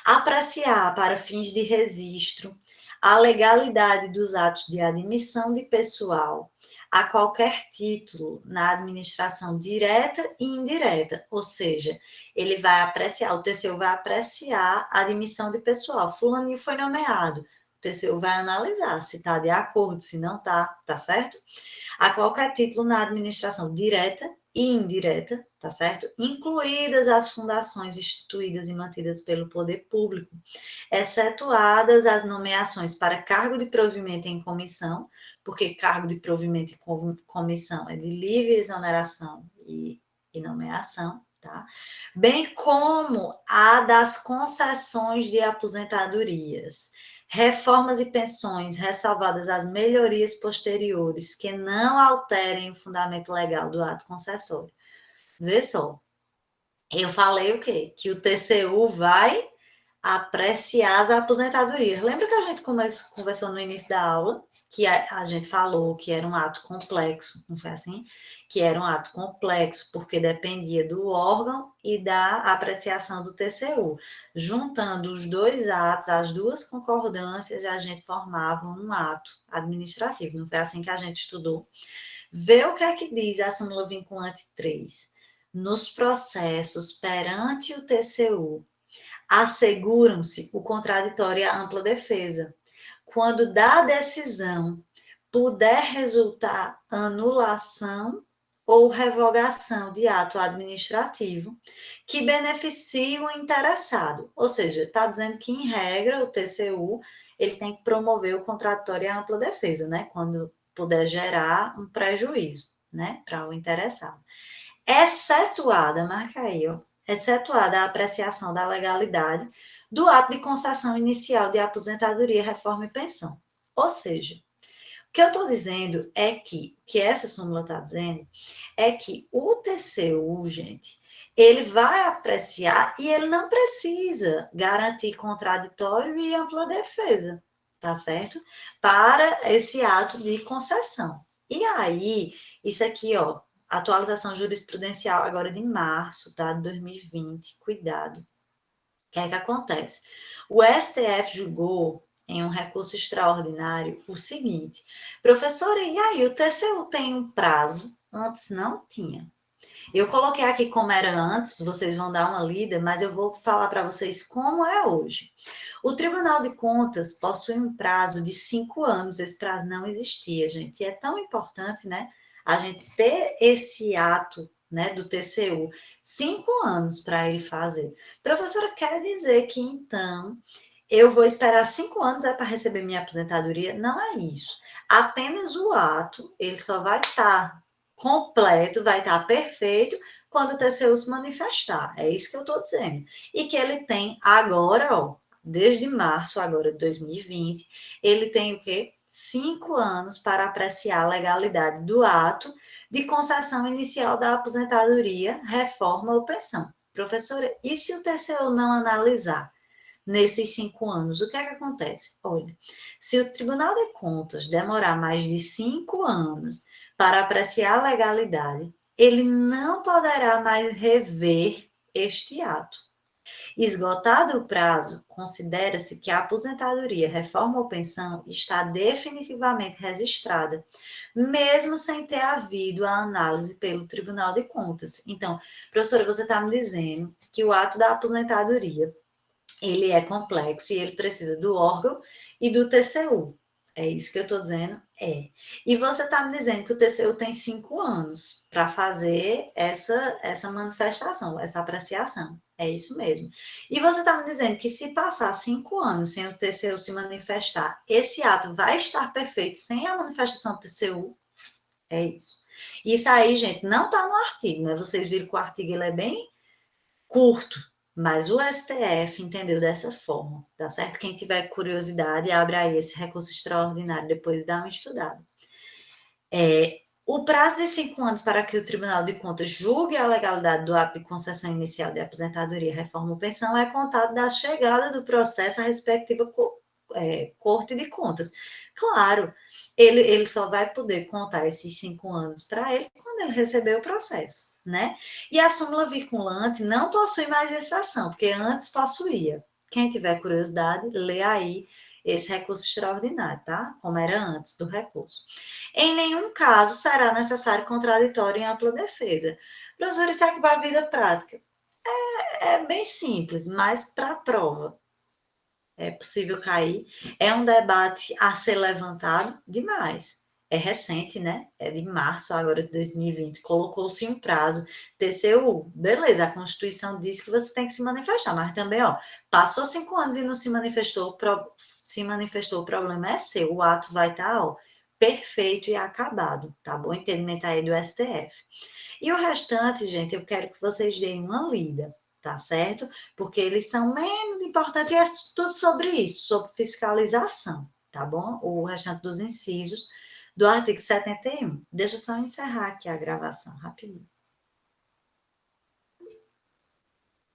[SPEAKER 1] Apreciar para fins de registro a legalidade dos atos de admissão de pessoal a qualquer título na administração direta e indireta, ou seja, ele vai apreciar, o TCU vai apreciar a admissão de pessoal. Fulaninho foi nomeado, o TCU vai analisar se está de acordo, se não está, tá certo? A qualquer título na administração direta e indireta, tá certo? Incluídas as fundações instituídas e mantidas pelo poder público, excetuadas as nomeações para cargo de provimento em comissão, porque cargo de provimento em comissão é de livre exoneração e nomeação, tá? Bem como a das concessões de aposentadorias, reformas e pensões, ressalvadas as melhorias posteriores que não alterem o fundamento legal do ato concessório. Vê só, eu falei o quê? Que o TCU vai apreciar as aposentadorias. Lembra que a gente conversou no início da aula, que a gente falou que era um ato complexo, não foi assim? Que era um ato complexo, porque dependia do órgão e da apreciação do TCU. Juntando os dois atos, as duas concordâncias, a gente formava um ato administrativo. Não foi assim que a gente estudou? Vê o que é que diz a súmula vinculante 3. Nos processos perante o TCU, asseguram-se o contraditório e a ampla defesa. Quando da decisão puder resultar anulação ou revogação de ato administrativo que beneficie o interessado. Ou seja, está dizendo que, em regra, o TCU ele tem que promover o contraditório e a ampla defesa, né? Quando puder gerar um prejuízo, né? Para o interessado. Excetuada, marca aí, ó, excetuada a apreciação da legalidade do ato de concessão inicial de aposentadoria, reforma e pensão. Ou seja, o que eu estou dizendo é que essa súmula está dizendo, é que o TCU, gente, ele vai apreciar e ele não precisa garantir contraditório e ampla defesa, tá certo? Para esse ato de concessão. E aí, isso aqui, ó, atualização jurisprudencial agora de março, tá? De 2020, cuidado. O que é que acontece? O STF julgou em um recurso extraordinário o seguinte, professora, e aí, o TCU tem um prazo? Antes não tinha. Eu coloquei aqui como era antes, vocês vão dar uma lida, mas eu vou falar para vocês como é hoje. O Tribunal de Contas possui um prazo de 5 anos, esse prazo não existia, gente, e é tão importante, né, a gente ter esse ato né, do TCU, 5 anos para ele fazer. Professora, quer dizer que, então, eu vou esperar 5 anos para receber minha aposentadoria? Não é isso. Apenas o ato, ele só vai estar completo, vai estar perfeito quando o TCU se manifestar. É isso que eu estou dizendo. E que ele tem agora, ó, desde março agora de 2020, ele tem o quê? 5 anos para apreciar a legalidade do ato de concessão inicial da aposentadoria, reforma ou pensão. Professora, e se o TCU não analisar nesses 5 anos, o que é que acontece? Olha, se o Tribunal de Contas demorar mais de 5 anos para apreciar a legalidade, ele não poderá mais rever este ato. Esgotado o prazo, considera-se que a aposentadoria, reforma ou pensão está definitivamente registrada, mesmo sem ter havido a análise pelo Tribunal de Contas. Então, professora, você está me dizendo que o ato da aposentadoria ele é complexo e ele precisa do órgão e do TCU. É isso que eu estou dizendo? É. E você está me dizendo que o TCU tem 5 anos para fazer essa manifestação, essa apreciação. É isso mesmo. E você está me dizendo que se passar 5 anos sem o TCU se manifestar, esse ato vai estar perfeito sem a manifestação do TCU? É isso. Isso aí, gente, não está no artigo, né? Vocês viram que o artigo ele é bem curto, mas o STF entendeu dessa forma, tá certo? Quem tiver curiosidade, abre aí esse recurso extraordinário, depois dá uma estudada. O prazo de 5 anos para que o Tribunal de Contas julgue a legalidade do ato de concessão inicial de aposentadoria, reforma ou pensão é contado da chegada do processo à respectiva Corte de Contas. Claro, ele só vai poder contar esses 5 anos para ele quando ele receber o processo, né? E a súmula vinculante não possui mais exceção, porque antes possuía. Quem tiver curiosidade, lê aí esse recurso extraordinário, tá? Como era antes do recurso. Em nenhum caso será necessário contraditório em ampla defesa. Professor, isso aqui para a vida prática. É bem simples, mas para a prova é possível cair. É um debate a ser levantado demais. É recente, né? É de março agora de 2020. Colocou-se um prazo. TCU, beleza, a Constituição diz que você tem que se manifestar, mas também, ó, passou 5 anos e não se manifestou, o problema é seu. O ato vai estar, ó, perfeito e acabado, tá bom? Entendimento aí do STF. E o restante, gente, eu quero que vocês deem uma lida, tá certo? Porque eles são menos importantes e é tudo sobre isso, sobre fiscalização, tá bom? O restante dos incisos do artigo 71. Deixa eu só encerrar aqui a gravação rapidinho.